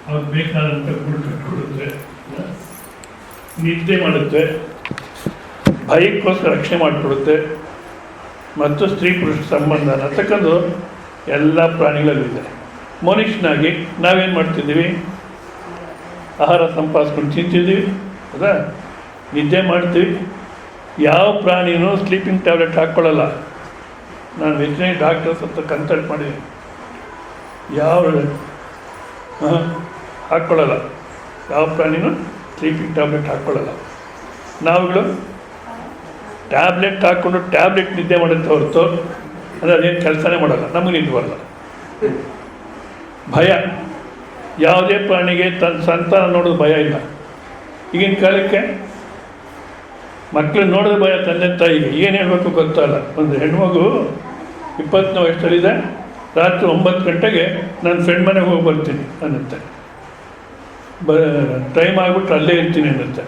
ಅವ್ರಿಗೆ ಬೇಕಾದಂಥ ಗೂಡು ಕಟ್ಕೊಡುತ್ತೆ, ನಿದ್ದೆ ಮಾಡುತ್ತೆ, ಭಯಕ್ಕೋಸ್ಕರ ರಕ್ಷಣೆ ಮಾಡಿಕೊಡುತ್ತೆ, ಮತ್ತು ಸ್ತ್ರೀ ಪುರುಷ ಸಂಬಂಧನ ತಕ್ಕಂದು ಎಲ್ಲ ಪ್ರಾಣಿಗಳಲ್ಲಿದೆ. ಮನುಷ್ಯನಾಗಿ ನಾವೇನು ಮಾಡ್ತಿದ್ದೀವಿ? ಆಹಾರ ಸಂಪಾದಿಸ್ಕೊಂಡು ತಿಂತಿದ್ದೀವಿ, ಹೌದಾ? ನಿದ್ದೆ ಮಾಡ್ತೀವಿ. ಯಾವ ಪ್ರಾಣಿನೂ ಸ್ಲೀಪಿಂಗ್ ಟ್ಯಾಬ್ಲೆಟ್ ಹಾಕ್ಕೊಳ್ಳಲ್ಲ. ನಾನು ವೆಟರ್ನರಿ ಡಾಕ್ಟರ್ಸ್ ಅಂತ ಕನ್ಸಲ್ಟ್ ಮಾಡಿದ್ದೀನಿ, ಯಾವ ಹಾಕ್ಕೊಳ್ಳಲ್ಲ, ಯಾವ ಪ್ರಾಣಿನೂ ಸ್ಲೀಪಿಂಗ್ ಟ್ಯಾಬ್ಲೆಟ್ ಹಾಕ್ಕೊಳ್ಳಲ್ಲ. ನಾವುಗಳು ಟ್ಯಾಬ್ಲೆಟ್ ಹಾಕ್ಕೊಂಡು ಟ್ಯಾಬ್ಲೆಟ್ ನಿದ್ದೆ ಮಾಡುತ್ತೆ ಹೊರತು ಅಂದರೆ ಅದೇನು ಕೆಲಸನೇ ಮಾಡಲ್ಲ, ನಮಗೆ ನಿದ್ದೆ ಬರಲ್ಲ. ಭಯ, ಯಾವುದೇ ಪ್ರಾಣಿಗೆ ತನ್ನ ಸಂತಾನ ನೋಡೋದು ಭಯ ಇಲ್ಲ. ಈಗಿನ ಕಾಲಕ್ಕೆ ಮಕ್ಕಳು ನೋಡೋದು ಭಯ ತಂದೆ ತಾಯಿಗೆ. ಏನು ಹೇಳಬೇಕು ಗೊತ್ತಲ್ಲ. ಒಂದು ಹೆಣ್ಮಗು 20ನೇ ವಯಸ್ಸಲ್ಲಿದೆ, ರಾತ್ರಿ 9 ಗಂಟೆಗೆ ನನ್ನ ಫ್ರೆಂಡ್ ಮನೆಗೆ ಹೋಗಿ ಬರ್ತೀನಿ ಅನ್ನುತ್ತೆ. ಟೈಮ್ ಆಗಿಬಿಟ್ರೆ ಅಲ್ಲೇ ಇರ್ತೀನಿ ಅನ್ನುತ್ತೆ.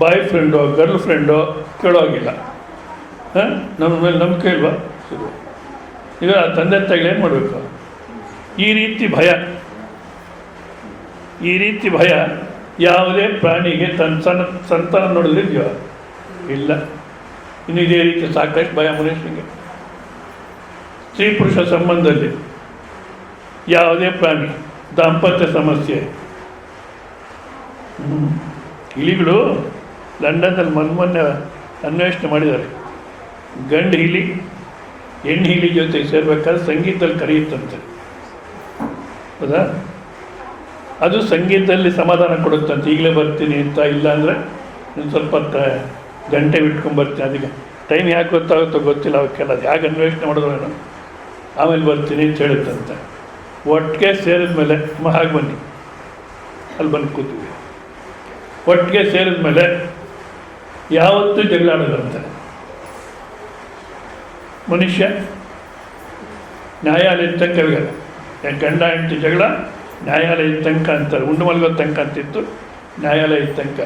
ಬಾಯ್ ಫ್ರೆಂಡೋ ಗರ್ಲ್ ಫ್ರೆಂಡೋ ಕೇಳೋಗಿಲ್ಲ. ನಮ್ಮ ಮೇಲೆ ನಂಬಿಕೆ ಇಲ್ವಾ? ಈಗ ತಂದೆ ತಾಯಿಗಳು ಏನು ಮಾಡಬೇಕು? ಈ ರೀತಿ ಭಯ ಯಾವುದೇ ಪ್ರಾಣಿಗೆ ತನ್ನ ಸಂತಾನ ನೋಡಿದ್ರಿದೆಯೋ? ಇಲ್ಲ. ಇನ್ನು ಇದೇ ರೀತಿ ಸಾಕಷ್ಟು ಭಯ ಮನುಷ್ಯನಿಗೆ. ಸ್ತ್ರೀ ಪುರುಷ ಸಂಬಂಧದಲ್ಲಿ ಯಾವುದೇ ಪ್ರಾಣಿ, ದಾಂಪತ್ಯ ಸಮಸ್ಯೆ, ಇಲಿಗಳು ಲಂಡನ್ನಲ್ಲಿ ಮೊನ್ನೆ ಅನ್ವೇಷಣೆ ಮಾಡಿದ್ದಾರೆ. ಗಂಡು ಇಲಿ ಹೆಣ್ಣು ಇಲಿ ಜೊತೆಗೆ ಸೇರ್ಬೇಕಾದ್ರೆ ಸಂಗೀತದಲ್ಲಿ ಕರೆಯುತ್ತಂತೆ, ಹೌದಾ? ಅದು ಸಂಗೀತದಲ್ಲಿ ಸಮಾಧಾನ ಕೊಡುತ್ತಂತೆ. ಈಗಲೇ ಬರ್ತೀನಿ ಅಂತ, ಇಲ್ಲ ಅಂದರೆ ನಾನು ಸ್ವಲ್ಪ ಗಂಟೆ ಬಿಟ್ಕೊಂಡ್ಬರ್ತೀನಿ. ಅದಕ್ಕೆ ಟೈಮ್ ಯಾಕೆ ಗೊತ್ತಾಗುತ್ತೋ ಗೊತ್ತಿಲ್ಲ ಅವಕ್ಕೆಲ್ಲ, ಅದು ಹೇಗೆ ಅನ್ವೇಷಣೆ ಮಾಡಿದ್ರು. ಆಮೇಲೆ ಬರ್ತೀನಿ ಅಂತ ಹೇಳುತ್ತಂತೆ. ಒಟ್ಟಿಗೆ ಸೇರಿದ ಮೇಲೆ ಹಾಗೆ ಬನ್ನಿ, ಅಲ್ಲಿ ಬಂದು ಕೂತೀವಿ. ಒಟ್ಟಿಗೆ ಸೇರಿದ ಮೇಲೆ ಯಾವತ್ತೂ ಜಗಳ ಆಡೋದಂತೆ. ಮನುಷ್ಯ ನ್ಯಾಯಾಲಯದ ತನಕ ಹೋಗಲ್ಲ. ಗಂಡ ಹೆಂಡತಿ ಜಗಳ ನ್ಯಾಯಾಲಯದ ತನಕ ಅಂತಾರೆ. ಉಂಡು ಮಲಗೋ ತನಕ ಅಂತಿತ್ತು, ನ್ಯಾಯಾಲಯದ ತನಕ.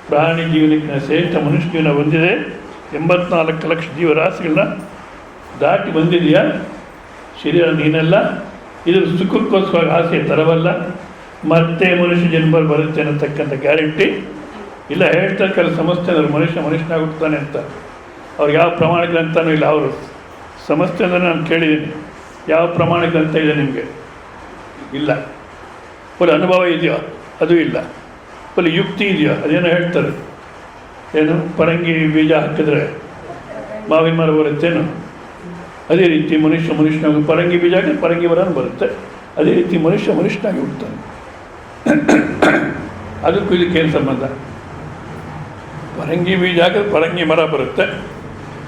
ಪ್ರಾಣಿ ಜೀವನಕ್ಕೆ ಸಹಿತ ಮನುಷ್ಯ ಜೀವನ ಬಂದಿದೆ. 84 ಲಕ್ಷ ಜೀವರಾಶಿಗಳನ್ನ ದಾಟಿ ಬಂದಿದೆಯಾ ಶರೀರ ನೀನೆಲ್ಲ. ಇದು ಸುಖಕ್ಕೋಸ್ಕರ ಆಸೆ ತರವಲ್ಲ, ಮತ್ತೆ ಮನುಷ್ಯ ಜನ್ಮ ಬರುತ್ತೆ ಅನ್ನತಕ್ಕಂಥ ಗ್ಯಾರಂಟಿ ಇಲ್ಲ. ಹೇಳ್ತಾರೆ ಕೆಲ ಸಮಸ್ಯೆ ಅಂದ್ರೆ ಮನುಷ್ಯನಾಗುತ್ತಾನೆ ಅಂತ. ಅವ್ರಿಗೆ ಯಾವ ಪ್ರಮಾಣ ಗ್ರಂಥನೂ ಇಲ್ಲ. ಅವರು ಸಮಸ್ಯೆ ಅಂದರೆ ನಾನು ಕೇಳಿದ್ದೀನಿ, ಯಾವ ಪ್ರಮಾಣ ಗ್ರಂಥ ಇದೆ ನಿಮಗೆ? ಇಲ್ಲ. ಫುಲ್ ಅನುಭವ ಇದೆಯೋ? ಅದು ಇಲ್ಲ. ಫುಲ್ ಯುಕ್ತಿ ಇದೆಯೋ? ಅದೇನೋ ಹೇಳ್ತಾರೆ, ಏನು ಪರಂಗಿ ಬೀಜ ಹಾಕಿದ್ರೆ ಮಾವಿನ ಮರ ಬರುತ್ತೇನು? ಅದೇ ರೀತಿ ಮನುಷ್ಯನಾಗಿ ಪರಂಗಿ ಬೀಜ ಹಾಕಿದ್ರೆ ಪರಂಗಿ ಮರ ಬರುತ್ತೆ. ಅದೇ ರೀತಿ ಮನುಷ್ಯನಾಗಿ ಹುಡ್ತಾನೆ. ಅದಕ್ಕೂ ಇದಕ್ಕೇನು ಸಂಬಂಧ? ಪರಂಗಿ ಬೀಜ ಹಾಕಿದ್ರೆ ಪರಂಗಿ ಮರ ಬರುತ್ತೆ,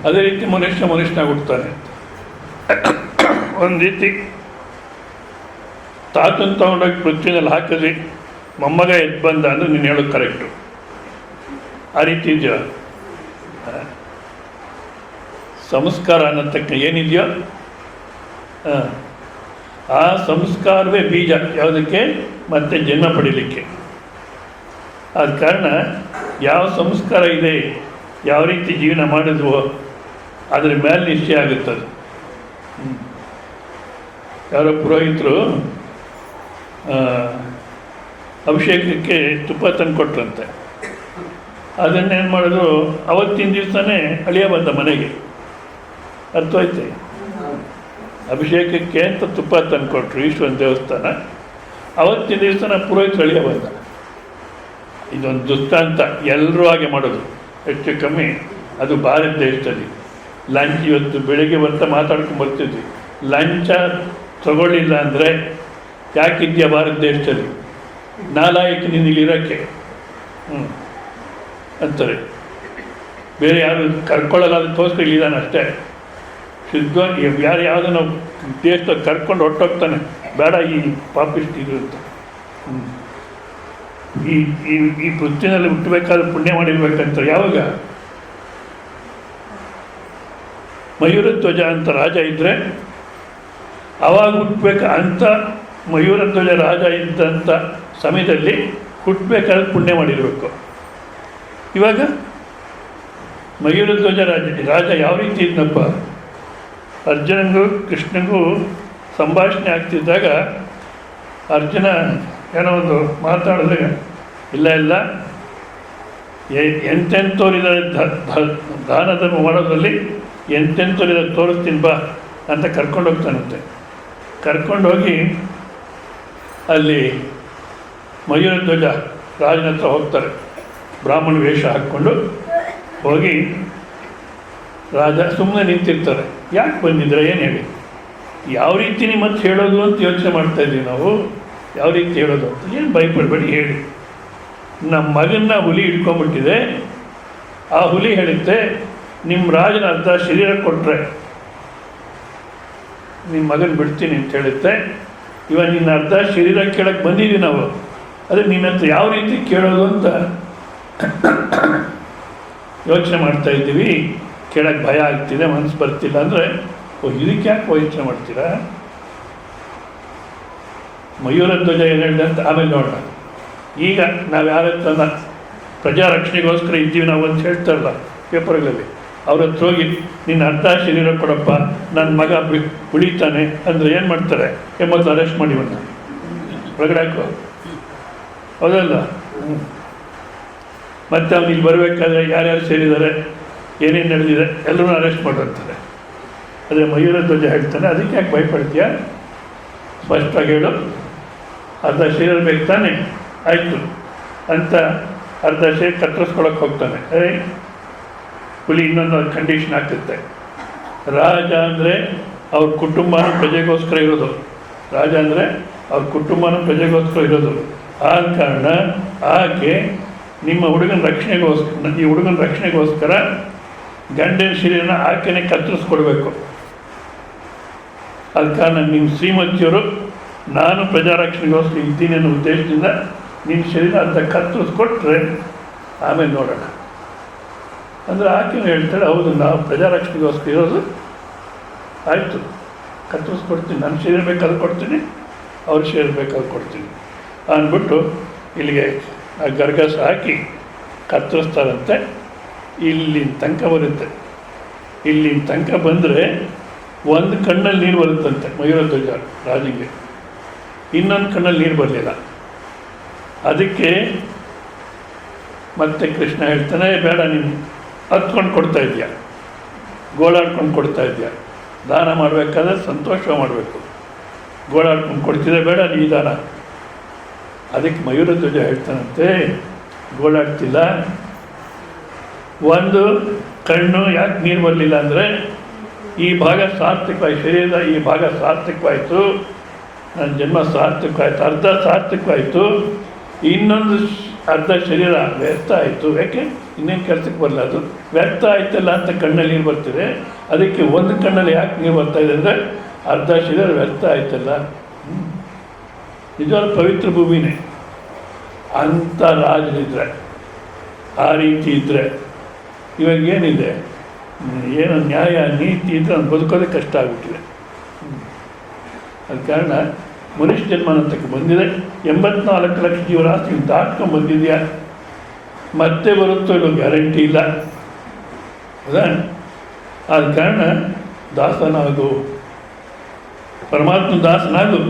ಅದೇ ರೀತಿ ಮನುಷ್ಯನಾಗಿ ಹುಡ್ತಾನೆ. ಒಂದು ರೀತಿ ತಾತನ ತಗೊಂಡೋಗಿ ಪೃಥ್ವಿನಲ್ಲಿ ಹಾಕಿದ್ರಿ, ಮೊಮ್ಮಗ ಎದ್ದು ಬಂದ ಅಂದರೆ ನೀನು ಹೇಳೋದು ಕರೆಕ್ಟು. ಆ ರೀತಿ ಇದೆಯೋ? ಸಂಸ್ಕಾರ ಅನ್ನತಕ್ಕ ಏನಿದೆಯೋ ಆ ಸಂಸ್ಕಾರವೇ ಬೀಜ ಯಾವುದಕ್ಕೆ? ಮತ್ತೆ ಜನ್ಮ ಪಡೀಲಿಕ್ಕೆ. ಆದ ಕಾರಣ ಯಾವ ಸಂಸ್ಕಾರ ಇದೆ, ಯಾವ ರೀತಿ ಜೀವನ ಮಾಡಿದ್ವೋ ಅದರ ಮೇಲೆ ನಿಶ್ಚಯ ಆಗುತ್ತದೆ. ಯಾರೋ ಪುರೋಹಿತರು ಅಭಿಷೇಕಕ್ಕೆ ತುಪ್ಪ ತಂದು ಕೊಟ್ರಂತೆ. ಅದನ್ನೇನು ಮಾಡಿದ್ರು, ಅವತ್ತಿನ ದಿವಸನೇ ಅಳಿಯ ಬಂದ ಮನೆಗೆ. ಅರ್ಥವಾಯ್ತು? ಅಭಿಷೇಕಕ್ಕೆ ಅಂತ ತುಪ್ಪ ತಂದು ಕೊಟ್ಟರು ಈಶ್ವರನ ದೇವಸ್ಥಾನ. ಅವತ್ತಿನ ದಿವಸನ ಪುರೋಹಿತರು ಅಳಿಯ ಬಂದ. ಇದೊಂದು ದುಷ್ಟಾಂತ. ಎಲ್ಲರೂ ಹಾಗೆ ಮಾಡೋದು ಹೆಚ್ಚು ಕಮ್ಮಿ. ಅದು ಭಾರತ ದೇಶದಲ್ಲಿ ಲಂಚ್ ಇವತ್ತು ಬೆಳಗ್ಗೆ ಬರ್ತಾ ಮಾತಾಡ್ಕೊಂಡು ಬರ್ತಿದ್ವಿ. ಲಂಚ ತಗೊಳ್ಳಿಲ್ಲ ಅಂದರೆ ಯಾಕಿದ್ಯಾ ಭಾರತ ದೇಶದಲ್ಲಿ? ನಾಲಾಯಕ ನೀನು ಇಲ್ಲಿರೋಕ್ಕೆ ಅಂತಾರೆ. ಬೇರೆ ಯಾರು ಕರ್ಕೊಳ್ಳಲ್ಲ, ಅದಕ್ಕೋಸ್ಕರ ಇಲ್ಲಿದ್ದಾನೆ ಅಷ್ಟೇ. ಶುದ್ಧವಾಗಿ ಯಾವುದನ್ನು ದೇಶದಲ್ಲಿ ಕರ್ಕೊಂಡು ಹೊಟ್ಟೋಗ್ತಾನೆ, ಬೇಡ ಈ ಪಾಪಿಸ್ಟ್ ಇದು ಅಂತ. ಈ ಪೃಥ್ವಿನಲ್ಲಿ ಹುಟ್ಟಬೇಕಾದ್ರೆ ಪುಣ್ಯ ಮಾಡಿರ್ಬೇಕಂತ. ಯಾವಾಗ ಮಯೂರಧ್ವಜ ಅಂತ ರಾಜ ಇದ್ದರೆ ಆವಾಗ ಹುಟ್ಟಬೇಕು ಅಂತ. ಮಯೂರಧ್ವಜ ರಾಜ ಇದ್ದಂಥ ಸಮಯದಲ್ಲಿ ಹುಟ್ಟಬೇಕಾದ್ರೆ ಪುಣ್ಯ ಮಾಡಿರಬೇಕು. ಇವಾಗ ಮಯೂರಧ್ವಜ ರಾಜ ಯಾವ ರೀತಿ ಇದ್ನಪ್ಪ? ಅರ್ಜುನನಿಗೂ ಕೃಷ್ಣನಿಗೂ ಸಂಭಾಷಣೆ ಆಗ್ತಿದ್ದಾಗ ಅರ್ಜುನ ಏನೋ ಒಂದು ಮಾತಾಡಿದ್ರೆ ಇಲ್ಲ ಇಲ್ಲ ಎಂತೆಂಥವ್ರಿದ್ದಾರೆ ದಾನ ಧರ್ಮ ಮಾಡೋದ್ರಲ್ಲಿ ಎಂತೆಂಥವ್ರಿದ್ದಾರೆ ತೋರಿಸ್ತೀನಿ ಬಾ ಅಂತ ಕರ್ಕೊಂಡು ಹೋಗ್ತಾನಂತೆ. ಕರ್ಕೊಂಡೋಗಿ ಅಲ್ಲಿ ಮಯೂರಧ್ವಜ ರಾಜನ ಹತ್ರ ಹೋಗ್ತಾರೆ. ಬ್ರಾಹ್ಮಣ ವೇಷ ಹಾಕ್ಕೊಂಡು ಹೋಗಿ ರಾಜ ಸುಮ್ಮನೆ ನಿಂತಿರ್ತಾರೆ. ಯಾಕೆ ಬಂದಿದ್ರೆ ಏನು ಹೇಳಿ, ಯಾವ ರೀತಿ ನಿಮ್ಮತ್ತು ಹೇಳೋದು ಅಂತ ಯೋಚನೆ ಮಾಡ್ತಾಯಿದ್ದೀವಿ ನಾವು. ಯಾವ ರೀತಿ ಹೇಳೋದು ಅಂತ ಏನು ಭಯಪಡಬೇಡಿ ಹೇಳಿ. ನಮ್ಮ ಮಗನ್ನ ಹುಲಿ ಹಿಡ್ಕೊಂಡ್ಬಿಟ್ಟಿದೆ. ಆ ಹುಲಿ ಹೇಳುತ್ತೆ ನಿಮ್ಮ ರಾಜನ ಅರ್ಧ ಶರೀರ ಕೊಟ್ಟರೆ ನಿಮ್ಮ ಮಗನ ಬಿಡ್ತೀನಿ ಅಂತ ಹೇಳುತ್ತೆ. ಇವಾಗ ನಿನ್ನ ಅರ್ಧ ಶರೀರ ಕೇಳಕ್ಕೆ ಬಂದಿದ್ದೀವಿ ನಾವು. ಅದೇ ನಿನ್ನ ಹತ್ರ ಯಾವ ರೀತಿ ಕೇಳೋದು ಅಂತ ಯೋಚನೆ ಮಾಡ್ತಾ ಇದ್ದೀವಿ. ಕೇಳಕ್ಕೆ ಭಯ ಆಗ್ತಿದೆ, ಮನಸ್ಸು ಬರ್ತಿಲ್ಲ ಅಂದರೆ ಇದಕ್ಕೆ ಯಾಕೆ ಯೋಚನೆ ಮಾಡ್ತೀರಾ? ಮಯೂರಧ್ವಜ ಏನು ಹೇಳಿದೆ ಅಂತ ಆಮೇಲೆ ನೋಡೋಣ. ಈಗ ನಾವು ಯಾರ ಹತ್ರ ಪ್ರಜಾ ರಕ್ಷಣೆಗೋಸ್ಕರ ಇದ್ದೀವಿ ನಾವು ಅಂತ ಹೇಳ್ತಾರಲ್ಲ ಪೇಪರ್ಗಳಲ್ಲಿ, ಅವ್ರ ಹತ್ರ ಹೋಗಿ ನಿನ್ನ ಅರ್ಧ ಶರೀರ ಕೊಡಪ್ಪ, ನನ್ನ ಮಗ ಉಳಿತಾನೆ ಅಂದರೆ ಏನು ಮಾಡ್ತಾರೆ? ಮೊದಲು ಅರೆಸ್ಟ್ ಮಾಡಿ ಬಂದ ಹೊರಗಡೆ ಹಾಕೋ, ಹೌದಲ್ಲ? ಮತ್ತು ಅವ್ನು ಇಲ್ಲಿ ಬರಬೇಕಾದ್ರೆ ಯಾರ್ಯಾರು ಸೇರಿದ್ದಾರೆ, ಏನೇನು ನಡೆದಿದೆ ಎಲ್ಲರೂ ಅರೆಸ್ಟ್ ಮಾಡಿರ್ತಾರೆ. ಅದೇ ಮಯೂರಧ್ವಜ ಹೇಳ್ತಾನೆ, ಅದಕ್ಕೆ ಯಾಕೆ ಭಯಪಡ್ತೀಯ? ಸ್ಪಷ್ಟವಾಗಿ ಹೇಳು, ಅರ್ಧ ಶರೀರ ಬೇಕು ತಾನೆ, ಆಯಿತು ಅಂತ ಅರ್ಧ ಶರೀರ ಕತ್ತರಿಸ್ಕೊಳಕ್ಕೆ ಹೋಗ್ತಾನೆ. ಹುಲಿ ಇನ್ನೊಂದು ಕಂಡೀಷನ್ ಆಗ್ತದೆ. ರಾಜ ಅಂದರೆ ಅವ್ರ ಕುಟುಂಬನೂ ಪ್ರಜೆಗೋಸ್ಕರ ಇರೋದು. ರಾಜ ಅಂದರೆ ಅವ್ರ ಕುಟುಂಬನೂ ಪ್ರಜೆಗೋಸ್ಕರ ಇರೋದು. ಆದ ಕಾರಣ ಆಕೆ ನಿಮ್ಮ ಹುಡುಗನ ರಕ್ಷಣೆಗೋಸ್ಕರ, ಈ ಹುಡುಗನ ರಕ್ಷಣೆಗೋಸ್ಕರ ಗಂಡನ ಶರೀರನ ಆಕೆನೇ ಕತ್ತರಿಸ್ಕೊಡ್ಬೇಕು. ಆದ ಕಾರಣ ನಿಮ್ಮ ಶ್ರೀಮತಿಯವರು ನಾನು ಪ್ರಜಾರಕ್ಷಣೆಗೋಸ್ಕರ ಇದ್ದೀನಿ ಅನ್ನೋ ಉದ್ದೇಶದಿಂದ ನಿನ್ನ ಶರೀರ ಅಂತ ಕತ್ತರಿಸ್ಕೊಟ್ರೆ ಆಮೇಲೆ ನೋಡೋಣ ಅಂದರೆ ಆಕೆನೂ ಹೇಳ್ತಾಳೆ, ಹೌದು ನಾವು ಪ್ರಜಾರಕ್ಷಣೆಗೋಸ್ಕರ ಇರೋದು, ಆಯಿತು ಕತ್ತರಿಸ್ಕೊಡ್ತೀನಿ, ನನ್ನ ಶರೀರ ಬೇಕಾದ್ರೆ ಕೊಡ್ತೀನಿ, ಅವ್ರ ಶರೀರ ಬೇಕಾದ್ರೆ ಕೊಡ್ತೀನಿ ಅಂದ್ಬಿಟ್ಟು ಇಲ್ಲಿಗೆ ಗರ್ಗಸ ಹಾಕಿ ಕತ್ತರಿಸ್ತಾರಂತೆ. ಇಲ್ಲಿನ ತನಕ ಬರುತ್ತೆ. ಇಲ್ಲಿನ ತನಕ ಬಂದರೆ ಒಂದು ಕಣ್ಣಲ್ಲಿ ನೀರು ಬರುತ್ತಂತೆ ಮಯೂರಧ್ವಜ ರಾಜನಿಗೆ, ಇನ್ನೊಂದು ಕಣ್ಣಲ್ಲಿ ನೀರು ಬರಲಿಲ್ಲ. ಅದಕ್ಕೆ ಮತ್ತೆ ಕೃಷ್ಣ ಹೇಳ್ತಾನೆ, ಬೇಡ ನೀನು ಹತ್ಕೊಂಡು ಕೊಡ್ತಾ ಇದೆಯಾ, ಗೋಳಾಡ್ಕೊಂಡು ಕೊಡ್ತಾ ಇದೆಯಾ, ದಾನ ಮಾಡಬೇಕಾದ್ರೆ ಸಂತೋಷ ಮಾಡಬೇಕು, ಗೋಳಾಡ್ಕೊಂಡು ಕೊಡ್ತಿದ್ದೆ ಬೇಡ ನೀ ದಾನ. ಅದಕ್ಕೆ ಮಯೂರಧ್ವಜ ಹೇಳ್ತಾನಂತೆ, ಗೋಳಾಡ್ತಿಲ್ಲ, ಒಂದು ಕಣ್ಣು ಯಾಕೆ ನೀರು ಬರಲಿಲ್ಲ ಅಂದರೆ ಈ ಭಾಗ ಸಾರ್ಥಕವಾಯಿತು, ಶರೀರದ ಈ ಭಾಗ ಸಾರ್ಥಕವಾಯಿತು, ನನ್ನ ಜನ್ಮ ಸಾರ್ಥಕವಾಯಿತು, ಅರ್ಧ ಸಾರ್ಥಕವಾಯಿತು, ಇನ್ನೊಂದು ಅರ್ಧ ಶರೀರ ವ್ಯರ್ಥ ಆಯಿತು. ಯಾಕೆ ಇನ್ನೇನು ಕೆಲಸಕ್ಕೆ ಬರಲ್ಲ, ಅದು ವ್ಯರ್ಥ ಆಯ್ತಲ್ಲ ಅಂತ ಕಣ್ಣಲ್ಲಿ ನೀರು ಬರ್ತಿದೆ. ಅದಕ್ಕೆ ಒಂದು ಕಣ್ಣಲ್ಲಿ ಯಾಕೆ ನೀರು ಬರ್ತಾಯಿದೆ ಅಂದರೆ ಅರ್ಧ ಶರೀರ ವ್ಯರ್ಥ ಆಯ್ತಲ್ಲ. ನಿಜವಾದ ಪವಿತ್ರ ಭೂಮಿನೇ. ಅಂಥ ರಾಜನಿದ್ರೆ, ಆ ರೀತಿ ಇದ್ದರೆ ಇವಾಗ ಏನಿದೆ, ಏನು ನ್ಯಾಯ ನೀತಿ ಇದ್ದರೆ ಅವ್ನು ಬದುಕೋದೇ ಕಷ್ಟ ಆಗಿಬಿಟ್ಟಿದೆ. ಅದ ಕಾರಣ ಮನುಷ್ಯ ಜನ್ಮ ಅನ್ನೋದಕ್ಕೆ ಬಂದಿದೆ. 84 ಲಕ್ಷ ಜೀವರಾಶಿ ದಾಟ್ಕೊಂಡು ಬಂದಿದೆಯಾ, ಮತ್ತೆ ಬರುತ್ತೋ ಇಲ್ಲೋ ಗ್ಯಾರಂಟಿ ಇಲ್ಲ. ಹೌದಾ? ಆದ ಕಾರಣ ದಾಸನಾಗು, ಪರಮಾತ್ಮ ದಾಸನಾಗು,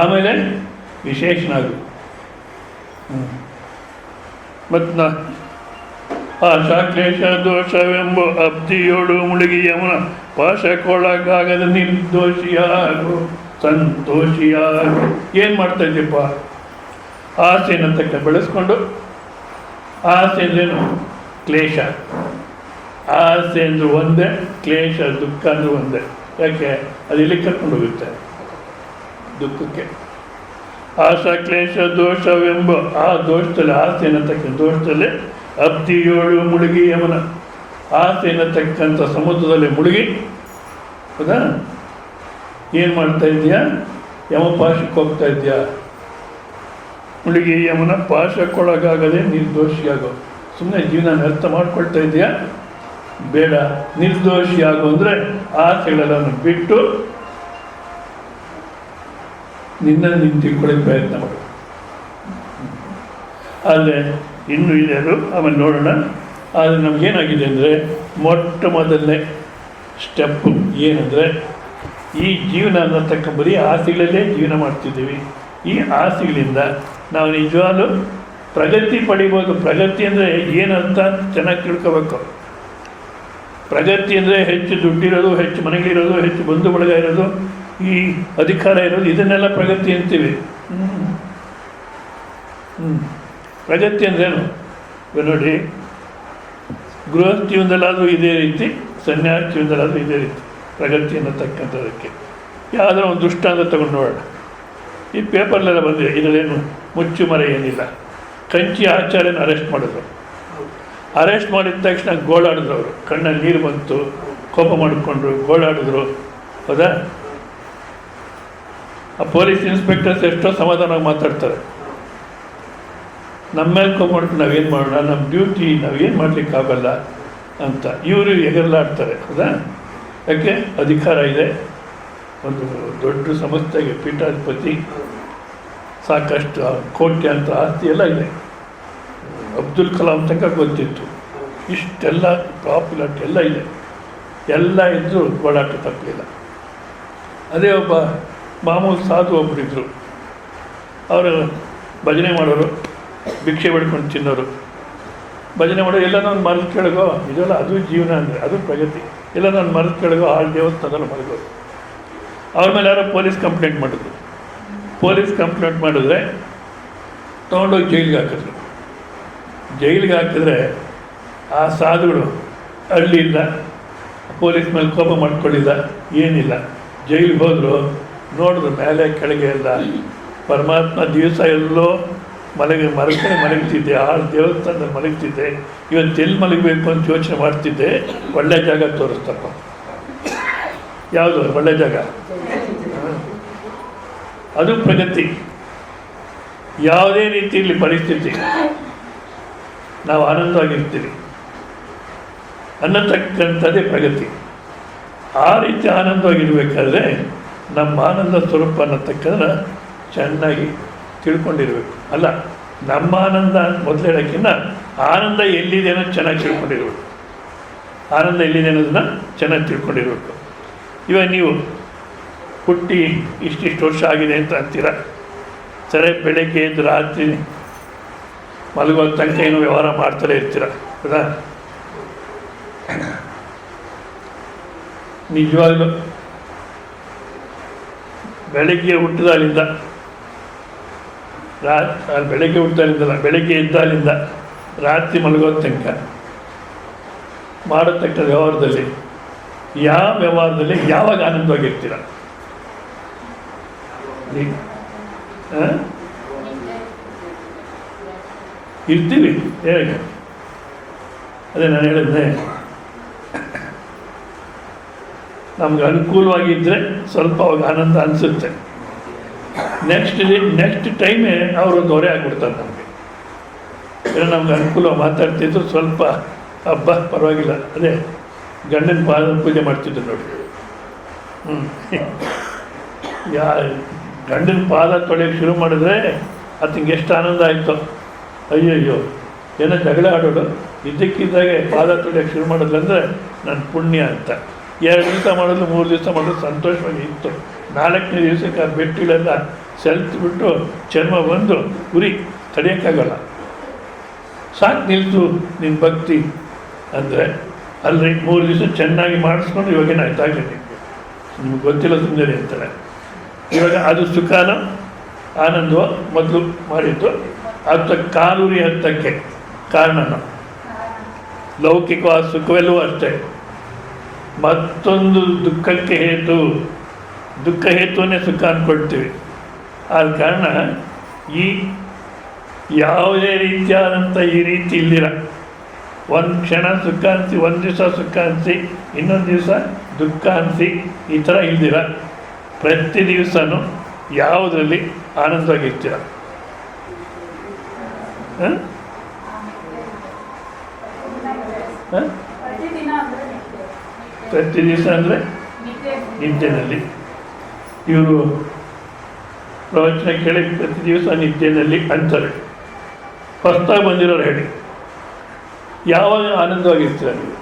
ಆಮೇಲೆ ವಿಶೇಷನಾಗು. ಮತ್ತು ಆಶಾ ಕ್ಲೇಶ ದೋಷವೆಂಬ ಅಬ್ದಿಯೋಡು ಮುಳುಗಿ ಯಮುನ ಪಾಶಕ್ಕೊಳಗಾಗದ ನಿರ್ದೋಷಿಯಾಗು, ಸಂತೋಷಿಯಾಗು. ಏನು ಮಾಡ್ತಾ ಇದ್ದೀಪ್ಪ? ಆಸೆಯನ್ನು ತಕ್ಕ ಬೆಳೆಸ್ಕೊಂಡು, ಆಸೆ ಅಂದ್ರೇನು? ಕ್ಲೇಶ. ಆಸೆ ಅಂದರೂ ಒಂದೇ, ಕ್ಲೇಶ ದುಃಖ ಅಂದರೂ ಒಂದೇ. ಯಾಕೆ? ಅದು ಇಲ್ಲಿ ಕರ್ಕೊಂಡು ಹೋಗುತ್ತೆ ದುಃಖಕ್ಕೆ. ಆಶಾ ಕ್ಲೇಶ ದೋಷವೆಂಬ ಆ ದೋಷದಲ್ಲಿ, ಆಸೆ ಅನ್ನತಕ್ಕ ದೋಷದಲ್ಲಿ ಅಬ್ದಿಯೋಳು ಮುಳುಗಿ ಯಮನ, ಆಸೆ ಅನ್ನತಕ್ಕಂಥ ಸಮುದ್ರದಲ್ಲಿ ಮುಳುಗಿ, ಹೌದಾ? ಏನು ಮಾಡ್ತಾ ಇದೆಯಾ? ಯಮಪಾಶಕ್ಕೆ ಹೋಗ್ತಾ ಇದೆಯಾ? ಮುಳುಗಿ ಯಮನ ಪಾಶಕ್ಕೊಳಗಾಗದೆ ನಿರ್ದೋಷಿಯಾಗೋ. ಸುಮ್ಮನೆ ಜೀವನ ವ್ಯರ್ಥ ಮಾಡ್ಕೊಳ್ತಾ ಇದೆಯಾ? ಬೇಡ. ನಿರ್ದೋಷಿಯಾಗು ಅಂದರೆ ಆಸೆಗಳೆಲ್ಲವನ್ನು ಬಿಟ್ಟು ನಿನ್ನನ್ನು ನೀನು ತಿಳ್ಕೊಳ್ಳೋಕ್ಕೆ ಪ್ರಯತ್ನ ಮಾಡು. ಆದರೆ ಇನ್ನೂ ಇದೆ ಅದು, ಆಮೇಲೆ ನೋಡೋಣ. ಆದರೆ ನಮಗೇನಾಗಿದೆ ಅಂದರೆ, ಮೊಟ್ಟ ಮೊದಲನೇ ಸ್ಟೆಪ್ಪು ಏನಂದರೆ, ಈ ಜೀವನ ಅನ್ನತಕ್ಕ ಬರೀ ಆಸೆಗಳಲ್ಲೇ ಜೀವನ ಮಾಡ್ತಿದ್ದೀವಿ. ಈ ಆಸೆಗಳಿಂದ ನಾವು ನಿಜವಾಗ್ಲೂ ಪ್ರಗತಿ ಪಡಿಬೋದು. ಪ್ರಗತಿ ಅಂದರೆ ಏನಂತ ಚೆನ್ನಾಗಿ ತಿಳ್ಕೋಬೇಕು. ಪ್ರಗತಿ ಅಂದರೆ ಹೆಚ್ಚು ದುಡ್ಡಿರೋದು, ಹೆಚ್ಚು ಮನೆಗಳಿರೋದು, ಹೆಚ್ಚು ಬಂಧು ಬಳಗ ಇರೋದು, ಈ ಅಧಿಕಾರ ಇರೋದು, ಇದನ್ನೆಲ್ಲ ಪ್ರಗತಿ ಅಂತೀವಿ. ಪ್ರಗತಿ ಅಂದ್ರೇನು? ನೋಡಿ, ಗೃಹ ಜೀವನದಲ್ಲಾದರೂ ಇದೇ ರೀತಿ, ಸನ್ಯಾಸ ಜೀವನದಲ್ಲಾದರೂ ಇದೇ ರೀತಿ ಪ್ರಗತಿ ಅನ್ನತಕ್ಕಂಥದ್ದಕ್ಕೆ ಯಾವುದೋ ಒಂದು ದೃಷ್ಟಾಂತ ತಗೊಂಡು ನೋಡೋಣ. ಈ ಪೇಪರ್ಲೆಲ್ಲ ಬಂದಿದೆ, ಇದರಲ್ಲೇನು ಮುಚ್ಚು ಮರೆ ಏನಿಲ್ಲ. ಕಂಚಿ ಆಚಾರ್ಯನ ಅರೆಸ್ಟ್ ಮಾಡಿದ್ರು. ಅರೆಸ್ಟ್ ಮಾಡಿದ ತಕ್ಷಣ ಗೋಳಾಡಿದ್ರು. ಅವರು ಕಣ್ಣಲ್ಲಿ ನೀರು ಬಂತು, ಕೋಪ ಮಾಡಿಕೊಂಡ್ರು, ಗೋಳಾಡಿದ್ರು. ಹೌದಾ? ಆ ಪೊಲೀಸ್ ಇನ್ಸ್ಪೆಕ್ಟರ್ಸ್ ಎಷ್ಟೋ ಸಮಾಧಾನವಾಗಿ ಮಾತಾಡ್ತಾರೆ. ನಮ್ಮ ಮೇಲೆ ಕೋಪ ಮಾಡ್ಕೊಂಡು ನಾವೇನು ಮಾಡೋಣ, ನಮ್ಮ ಡ್ಯೂಟಿ, ನಾವೇನು ಮಾಡಲಿಕ್ಕಾಗಲ್ಲ ಅಂತ ಇವರು ಎಗರ್ಲಾಡ್ತಾರೆ. ಹೌದಾ? ಯಾಕೆ? ಅಧಿಕಾರ ಇದೆ, ಒಂದು ದೊಡ್ಡ ಸಂಸ್ಥೆಗೆ ಪೀಠಾಧಿಪತಿ, ಸಾಕಷ್ಟು ಕೋಟ್ಯಾಂತ ಆಸ್ತಿ ಎಲ್ಲ ಇದೆ. ಅಬ್ದುಲ್ ಕಲಾಂ ತನಕ ಗೊತ್ತಿತ್ತು. ಇಷ್ಟೆಲ್ಲ ಪಾಪ್ಯುಲಾರಿಟಿ ಎಲ್ಲ ಇದೆ. ಎಲ್ಲ ಇದ್ದರೂ ಓಡಾಟ ತಪ್ಪಲಿಲ್ಲ. ಅದೇ ಒಬ್ಬ ಮಾಮೂಲು ಸಾಧು ಒಬ್ಬರಿದ್ದರು. ಅವರು ಭಜನೆ ಮಾಡೋರು, ಭಿಕ್ಷೆ ಬೇಡ್ಕೊಂಡು ತಿನ್ನೋರು. ಭಜನೆ ಮಾಡೋರು ಎಲ್ಲನೋ ಒಂದು ಮರದ ಕೆಳಗೋ, ಇದೆಲ್ಲ ಅದು ಜೀವನ ಅಂದರೆ, ಅದು ಪ್ರಗತಿ. ಎಲ್ಲನೋ ಒಂದು ಮರದ ಕೆಳಗೋ, ಆಳು ದೇವಸ್ಥಾನದಲ್ಲಿ ಮಲಗೋರು. ಅವ್ರ ಮೇಲೆ ಯಾರೋ ಪೊಲೀಸ್ ಕಂಪ್ಲೇಂಟ್ ಮಾಡಿದ್ರು. ಪೊಲೀಸ್ ಕಂಪ್ಲೇಂಟ್ ಮಾಡಿದ್ರೆ ತೊಗೊಂಡೋಗಿ ಜೈಲಿಗೆ ಹಾಕಿದ್ರು. ಜೈಲಿಗೆ ಹಾಕಿದ್ರೆ ಆ ಸಾಧುಗಳು ಅಳ್ಳಿಲ್ಲ, ಪೊಲೀಸ್ ಮೇಲೆ ಕೋಪ ಮಾಡ್ಕೊಳ್ಳಿಲ್ಲ, ಏನಿಲ್ಲ. ಜೈಲಿಗೆ ಹೋದರು, ನೋಡಿದ್ರು ಮೇಲೆ ಕೆಳಗೆ ಎಲ್ಲ ಪರಮಾತ್ಮ ದಿವಸ ಎಲ್ಲೋ ಮಲಗ್ತಿದ್ದೆ, ಆಳು ದೇವಸ್ಥಾನದಲ್ಲಿ ಮಲಗ್ತಿದ್ದೆ, ಇವತ್ತು ಎಲ್ಲಿ ಮಲಗಬೇಕು ಅಂತ ಯೋಚನೆ ಮಾಡ್ತಿದ್ದೆ. ಒಳ್ಳೆ ಜಾಗ ತೋರಿಸ್ತಪ್ಪ. ಯಾವುದು ಒಳ್ಳೆ ಜಾಗ? ಅದು ಪ್ರಗತಿ. ಯಾವುದೇ ರೀತಿಯಲ್ಲಿ ಪರಿಸ್ಥಿತಿ ನಾವು ಆನಂದವಾಗಿರ್ತೀವಿ ಅನ್ನತಕ್ಕಂಥದ್ದೇ ಪ್ರಗತಿ. ಆ ರೀತಿ ಆನಂದವಾಗಿರಬೇಕಾದ್ರೆ ನಮ್ಮ ಆನಂದ ಸ್ವರೂಪ ಅನ್ನತಕ್ಕಂದ್ರೆ ಚೆನ್ನಾಗಿ ತಿಳ್ಕೊಂಡಿರ್ಬೇಕು. ಅಲ್ಲ, ನಮ್ಮ ಆನಂದ ಮೊದಲು ಹೇಳೋಕ್ಕಿಂತ ಆನಂದ ಎಲ್ಲಿದೆ ಅನ್ನೋದು ಚೆನ್ನಾಗಿ ತಿಳ್ಕೊಂಡಿರ್ಬೇಕು. ಆನಂದ ಎಲ್ಲಿದೆ ಅನ್ನೋದನ್ನ ಚೆನ್ನಾಗಿ ತಿಳ್ಕೊಂಡಿರ್ಬೇಕು. ಇವಾಗ ನೀವು ಹುಟ್ಟಿ ಇಷ್ಟಿಷ್ಟು ವರ್ಷ ಆಗಿದೆ ಅಂತ ಅಂತೀರ. ಸರಿ, ಬೆಳಗ್ಗೆ ಎದ್ದು ರಾತ್ರಿ ಮಲಗುವ ತನಕ ಏನೋ ವ್ಯವಹಾರ ಮಾಡ್ತಲೇ ಇರ್ತೀರ. ಹೌದಾ? ನಿಜವಾಗ್ಲೂ ಬೆಳಗ್ಗೆ ಹುಟ್ಟಿದಾಲಿಂದ ಬೆಳಗ್ಗೆ ಹುಟ್ಟಿದಾಲಿಂದಲ್ಲ, ಬೆಳಗ್ಗೆ ಎದ್ದಾಲಿಂದ ರಾತ್ರಿ ಮಲಗೋ ತನಕ ಮಾಡತಕ್ಕ ವ್ಯವಹಾರದಲ್ಲಿ, ಯಾವ ವ್ಯವಹಾರದಲ್ಲಿ ಯಾವಾಗ ಆನಂದವಾಗಿರ್ತೀರ? ಇರ್ತೀವಿ. ಹೇಗೆ? ಅದೇ ನಾನು ಹೇಳಿದ್ದೆ, ನಮ್ಗೆ ಅನುಕೂಲವಾಗಿದ್ದರೆ ಸ್ವಲ್ಪ ಅವಾಗ ಆನಂದ ಅನಿಸುತ್ತೆ. ನೆಕ್ಸ್ಟ್ ಟೈಮೇ ಅವರೊಂದು ಹೊರೆ ಆಗಿಬಿಡ್ತಾರೆ ನಮಗೆ. ನಮ್ಗೆ ಅನುಕೂಲ ಮಾತಾಡ್ತಿದ್ರು, ಸ್ವಲ್ಪ ಹಬ್ಬ ಪರವಾಗಿಲ್ಲ. ಅದೇ ಗಂಡನ ಪಾದ ಪೂಜೆ ಮಾಡ್ತಿದ್ರು ನೋಡಿ. ಗಂಡನ ಪಾದ ತೊಳೆಯೋಕ್ಕೆ ಶುರು ಮಾಡಿದ್ರೆ ಅದಕ್ಕೆ ಎಷ್ಟು ಆನಂದ ಆಯಿತು. ಅಯ್ಯಯ್ಯೋ, ಏನೋ ಜಗಳ ಆಡೋದು, ಇದ್ದಕ್ಕಿದ್ದಾಗೆ ಪಾದ ತೊಳೆಯೋಕ್ಕೆ ಶುರು ಮಾಡೋದಂದರೆ ನನ್ನ ಪುಣ್ಯ ಅಂತ. 2 ದಿವಸ ಮಾಡೋದು, 3 ದಿವಸ ಮಾಡೋದು ಸಂತೋಷವಾಗಿ ಇತ್ತು. 4ನೇ ದಿವಸಕ್ಕೆ ಆ ಬೆಟ್ಟುಗಳೆಲ್ಲ ಸೆಲ್ತ್ಬಿಟ್ಟು ಚರ್ಮ ಬಂದು ಉರಿ ತಡೆಯೋಕ್ಕಾಗಲ್ಲ. ಸಾಕು, ನಿಲ್ತು ನಿನ್ನ ಭಕ್ತಿ ಅಂದರೆ. ಅಲ್ರಿ, 3 ದಿವಸ ಚೆನ್ನಾಗಿ ಮಾಡಿಸ್ಕೊಂಡು ಇವಾಗೇನಾಯ್ತು ಆಗಿದೆ ನಿಮ್ಗೆ ಗೊತ್ತಿಲ್ಲ ಸುಂದರಿ ಅಂತಾರೆ. ಇವಾಗ ಅದು ಸುಖಾನ ಆನಂದವ ಮೊದಲು ಮಾಡಿದ್ದು, ಅದು ಕಾಲೂರಿ ಹತ್ತಕ್ಕೆ ಕಾರಣನ ಲೌಕಿಕವಾದ ಸುಖವೆಲ್ಲವೂ ಅಷ್ಟೇ. ಮತ್ತೊಂದು ದುಃಖಕ್ಕೆ ದುಃಖ ಹೇತುವನ್ನೇ ಸುಖ ಅಂದ್ಕೊಳ್ತೀವಿ. ಆದ ಕಾರಣ ಈ ಯಾವುದೇ ರೀತಿಯಾದಂಥ ಈ ರೀತಿ ಇಲ್ಲಿರ ಒಂದು ಕ್ಷಣ ಸುಖ ಅನಿಸಿ, ಒಂದು ದಿವಸ ಸುಖ ಅನಿಸಿ, ಇನ್ನೊಂದು ದಿವಸ ದುಃಖ ಅನಿಸಿ, ಈ ಥರ ಇಲ್ದಿರ ಪ್ರತಿ ದಿವಸನೂ ಯಾವುದರಲ್ಲಿ ಆನಂದವಾಗಿರ್ತೀರ? ಪ್ರತಿ ದಿವಸ ಅಂದರೆ ನಿದ್ದೆನಲ್ಲಿ. ಇವರು ಪ್ರವಚನ ಕೇಳಿ ಪ್ರತಿ ದಿವಸ ನಿದ್ದೆನಲ್ಲಿ ಅಂತಾರೆ. ಹೊಸದಾಗಿ ಬಂದಿರೋರು ಹೇಳಿ, ಯಾವಾಗ ಆನಂದವಾಗಿರ್ತೀರ ನೀವು?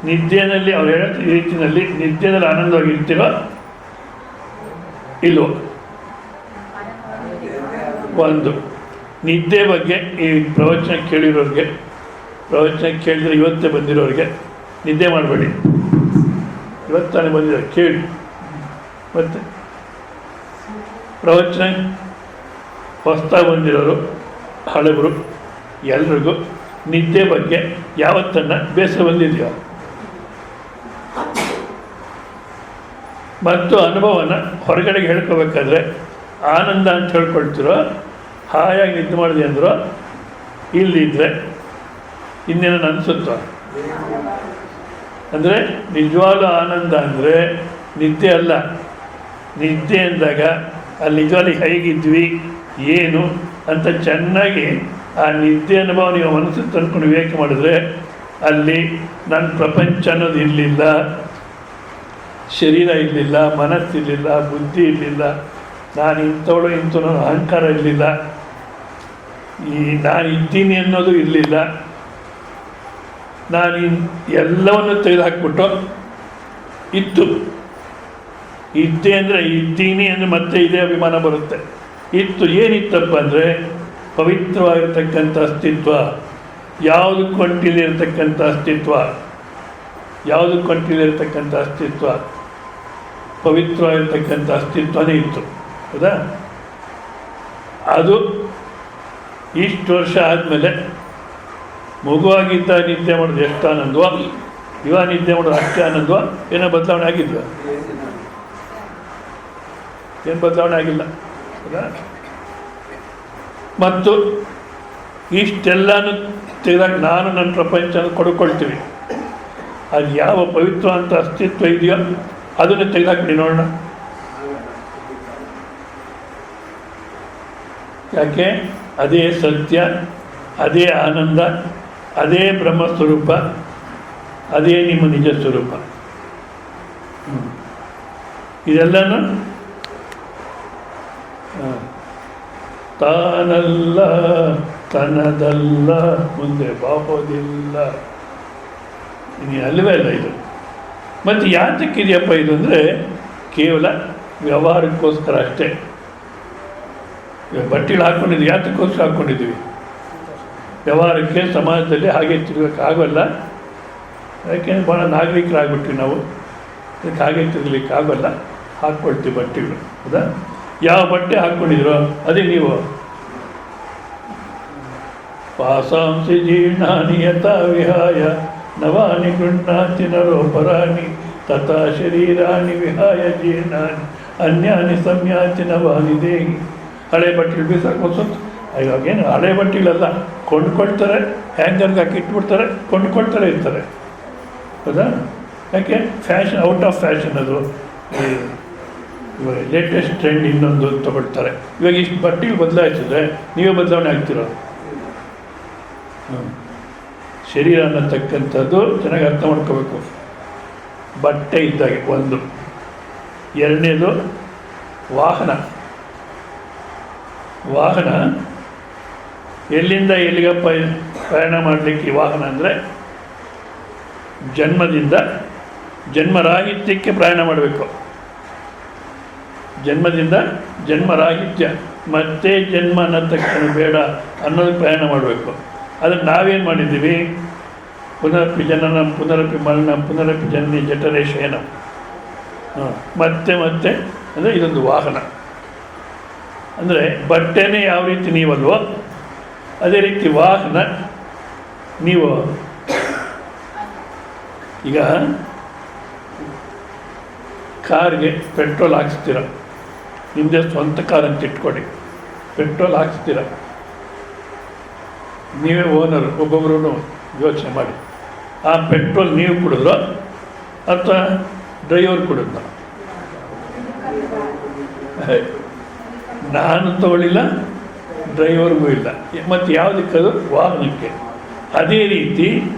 ನಿದ್ದೆಯಲ್ಲಿ ಅವ್ರು ಹೇಳೋ ರೀತಿಯಲ್ಲಿ ನಿದ್ದೆಯಲ್ಲಿ ಆನಂದವಾಗಿರ್ತೀರೋ ಇಲ್ಲೋ? ಒಂದು ನಿದ್ದೆ ಬಗ್ಗೆ ಈ ಪ್ರವಚನ ಕೇಳಿರೋರಿಗೆ, ಪ್ರವಚನ ಕೇಳಿದರೆ ಇವತ್ತೇ ಬಂದಿರೋರಿಗೆ ನಿದ್ದೆ ಮಾಡಬೇಡಿ. ಇವತ್ತಾನೆ ಬಂದಿರೋ ಕೇಳಿ. ಮತ್ತು ಪ್ರವಚನ ಹೊಸ್ತಾಗಿ ಬಂದಿರೋರು, ಹಳಬರು, ಎಲ್ರಿಗೂ ನಿದ್ದೆ ಬಗ್ಗೆ ಯಾವತ್ತನ್ನು ಬೇಸರ ಬಂದಿದೆಯೋ ಮತ್ತು ಅನುಭವನ ಹೊರಗಡೆಗೆ ಹೇಳ್ಕೋಬೇಕಾದ್ರೆ ಆನಂದ ಅಂತ ಹೇಳ್ಕೊಳ್ತಿರೋ, ಹಾಯಾಗಿ ನಿದ್ದೆ ಮಾಡಿದೆ ಅಂದರು, ಇಲ್ಲಿದ್ದರೆ ಇನ್ನೇನು ಅನಿಸುತ್ತೋ? ಅಂದರೆ ನಿಜವಾದ ಆನಂದ ಅಂದರೆ ನಿದ್ದೆ ಅಲ್ಲ. ನಿದ್ದೆ ಅಂದಾಗ ಅಲ್ಲಿ ನಿಜವಾಗಿ ಹೇಗಿದ್ವಿ ಏನು ಅಂತ ಚೆನ್ನಾಗಿ ಆ ನಿದ್ದೆ ಅನುಭವ ನೀವು ಮನಸ್ಸು ತಂದ್ಕೊಂಡು ವಿವೇಕ ಮಾಡಿದ್ರೆ ಅಲ್ಲಿ ನನ್ನ ಪ್ರಪಂಚ ಅನ್ನೋದು ಇರಲಿಲ್ಲ, ಶರೀರ ಇರಲಿಲ್ಲ, ಮನಸ್ಸಿರಲಿಲ್ಲ, ಬುದ್ಧಿ ಇರಲಿಲ್ಲ, ನಾನು ಇಂಥವಳು ಇಂಥ ನನ್ನ ಅಹಂಕಾರ ಇರಲಿಲ್ಲ, ಈ ನಾನು ಇದ್ದೀನಿ ಅನ್ನೋದು ಇರಲಿಲ್ಲ. ನಾನು ಎಲ್ಲವನ್ನು ತೆಗೆದುಹಾಕ್ಬಿಟ್ಟು ಇತ್ತು. ಇದ್ದೆ ಅಂದರೆ ಇದ್ದೀನಿ ಅಂದರೆ ಮತ್ತೆ ಇದೇ ಅಭಿಮಾನ ಬರುತ್ತೆ. ಇತ್ತು ಏನಿತ್ತಪ್ಪ ಅಂದರೆ ಪವಿತ್ರವಾಗಿರ್ತಕ್ಕಂಥ ಅಸ್ತಿತ್ವ, ಯಾವುದಕ್ಕೂ ಅಂಟಿಲಿರ್ತಕ್ಕಂಥ ಅಸ್ತಿತ್ವ, ಯಾವುದಕ್ಕೂ ಅಂಟಿಲಿರ್ತಕ್ಕಂಥ ಅಸ್ತಿತ್ವ, ಪವಿತ್ರವಾಗಿರ್ತಕ್ಕಂಥ ಅಸ್ತಿತ್ವನೇ ಇತ್ತು. ಹೌದಾ? ಅದು ಇಷ್ಟು ವರ್ಷ ಆದಮೇಲೆ ಮಗುವಾಗಿದ್ದ ನಿದ್ದೆ ಮಾಡೋದು ಎಷ್ಟು ಆನಂದವ, ಇವಾಗ ನಿದ್ದೆ ಮಾಡೋದು ಅಷ್ಟೇ ಆನಂದವ, ಏನೋ ಬದಲಾವಣೆ ಆಗಿದ್ವ? ಏನು ಬದಲಾವಣೆ ಆಗಿಲ್ಲ. ಹೌದಾ? ಮತ್ತು ಇಷ್ಟೆಲ್ಲನೂ ತೆಗೆದಾಗ ನಾನು ನನ್ನ ಪ್ರಪಂಚನ ಕೊಡ್ಕೊಳ್ತೀವಿ. ಅದು ಯಾವ ಪವಿತ್ರ ಅಂತ ಅಸ್ತಿತ್ವ ಇದೆಯೋ ಅದನ್ನು ತೆಗೆದಾಕ್ಬಿಡಿ ನೋಡೋಣ. ಯಾಕೆ? ಅದೇ ಸತ್ಯ, ಅದೇ ಆನಂದ, ಅದೇ ಬ್ರಹ್ಮಸ್ವರೂಪ, ಅದೇ ನಿಮ್ಮ ನಿಜ ಸ್ವರೂಪ. ಇದೆಲ್ಲನೂ ತಾನಲ್ಲ, ತನದಲ್ಲ, ಮುಂದೆ ಬಾಬೋದಿಲ್ಲ, ಇನ್ನು ಅಲ್ಲವೇ ಅಲ್ಲ ಇದು. ಮತ್ತು ಯಾತಕ್ಕಿದೆಯಪ್ಪ ಇದು ಅಂದರೆ ಕೇವಲ ವ್ಯವಹಾರಕ್ಕೋಸ್ಕರ ಅಷ್ಟೇ. ಬಟ್ಟೆಗಳು ಹಾಕ್ಕೊಂಡಿದ್ವಿ, ಯಾತಕ್ಕೋಸ್ಕರ ಹಾಕ್ಕೊಂಡಿದ್ದೀವಿ? ವ್ಯವಹಾರಕ್ಕೆ, ಸಮಾಜದಲ್ಲಿ ಹಾಗೆ ತಿರ್ಗೋಕ್ಕಾಗಲ್ಲ. ಯಾಕೆಂದರೆ ಭಾಳ ನಾಗರಿಕರಾಗ್ಬಿಟ್ವಿ ನಾವು, ಅದಕ್ಕೆ ಹಾಗೆ ತಿರ್ಗಲಿಕ್ಕಾಗಲ್ಲ, ಹಾಕ್ಕೊಳ್ತೀವಿ ಬಟ್ಟೆಗಳು. ಹೌದಾ? ಯಾವ ಬಟ್ಟೆ ಹಾಕ್ಕೊಂಡಿದ್ರು ಅದೇ ನೀವು. ಪಾಸಾಂಸಿ ಜೀರ್ಣಾನಿ ಯಥಾ ವಿಹಾಯ ನವಾನಿ ಗೃಹ್ಣಾತಿ ನರೋಪರಾಣಿ ತಥಾ ಶರೀರಾಣಿ ವಿಹಾಯ ಜೀರ್ಣಾನಿ ಅನ್ಯಾನಿ ಸಂಯಾತಿ ನವಾನಿ ದೇಹಿ. ಹಳೆ ಬಟ್ಟೆಗಳು ಬೀಸಾಕೋಸು. ಇವಾಗೇನು ಹಳೆ ಬಟ್ಟೆಗಳೆಲ್ಲ ಕೊಂಡ್ಕೊಳ್ತಾರೆ, ಹ್ಯಾಂಗರ್ಗೆ ಹಾಕಿ ಇಟ್ಬಿಡ್ತಾರೆ, ಕೊಂಡ್ಕೊಳ್ತಾರೆ ಇರ್ತಾರೆ. ಹೌದಾ? ಯಾಕೆ? ಫ್ಯಾಷನ್, ಔಟ್ ಆಫ್ ಫ್ಯಾಷನ್ ಅದು. ಇವಾಗ ಲೇಟೆಸ್ಟ್ ಟ್ರೆಂಡ್ ಇನ್ನೊಂದು ತಗೊಳ್ತಾರೆ. ಇವಾಗ ಇಷ್ಟು ಬಟ್ಟೆಗಳು ಬದಲಾಯಿಸಿದ್ರೆ ನೀವೇ ಬದಲಾವಣೆ ಆಗ್ತಿರೋ. ಶರೀರ ಅನ್ನತಕ್ಕಂಥದ್ದು ಚೆನ್ನಾಗಿ ಅರ್ಥ ಮಾಡ್ಕೋಬೇಕು. ಬಟ್ಟೆ ಇದ್ದಾಗೆ ಒಂದು. ಎರಡನೇದು ವಾಹನ. ವಾಹನ ಎಲ್ಲಿಂದ ಎಲ್ಲಿಗಪ್ಪ ಪ್ರಯಾಣ ಮಾಡಲಿಕ್ಕೆ ವಾಹನ ಅಂದರೆ ಜನ್ಮದಿಂದ ಜನ್ಮರಾಹಿತ್ಯಕ್ಕೆ ಪ್ರಯಾಣ ಮಾಡಬೇಕು. ಜನ್ಮದಿಂದ ಜನ್ಮರಾಹಿತ್ಯ, ಮತ್ತೆ ಜನ್ಮ ಅನ್ನತಕ್ಕಂಥ ಬೇಡ ಅನ್ನೋದು ಪ್ರಯಾಣ ಮಾಡಬೇಕು. ಅದನ್ನು ನಾವೇನು ಮಾಡಿದ್ದೀವಿ? ಪುನರಪಿ ಜನನ ಪುನರಪಿ ಮರಣ ಪುನರಪಿ ಜನನಿ ಜಠರೇ ಶಯನ. ಮತ್ತೆ ಮತ್ತೆ ಅಂದರೆ ಇದೊಂದು ವಾಹನ. ಅಂದರೆ ಬಟ್ಟೆನೇ ಯಾವ ರೀತಿ ನೀವಲ್ವೋ ಅದೇ ರೀತಿ ವಾಹನ ನೀವು. ಈಗ ಕಾರ್ಗೆ ಪೆಟ್ರೋಲ್ ಹಾಕ್ಸ್ತೀರ, ನಿಮ್ಮದೇ ಸ್ವಂತ ಕಾರ್ ಅಂತ ಇಟ್ಕೊಡಿ, ಪೆಟ್ರೋಲ್ ಹಾಕ್ಸ್ತೀರ, ನೀವೇ ಓನರ್. ಒಬ್ಬೊಬ್ಬರೂ ಯೋಚನೆ ಮಾಡಿ, ಆ ಪೆಟ್ರೋಲ್ ನೀವು ಕುಡಿದ್ರೋ ಅಥವಾ ಡ್ರೈವರ್ ಕುಡಿದ್ರೋ? ನಾನು ತಗೊಳ್ಳಿಲ್ಲ, ಡ್ರೈವರ್ಗೂ ಇಲ್ಲ. ಮತ್ತು ಯಾವುದಕ್ಕದು? ವಾಹನಕ್ಕೆ. ಅದೇ ರೀತಿ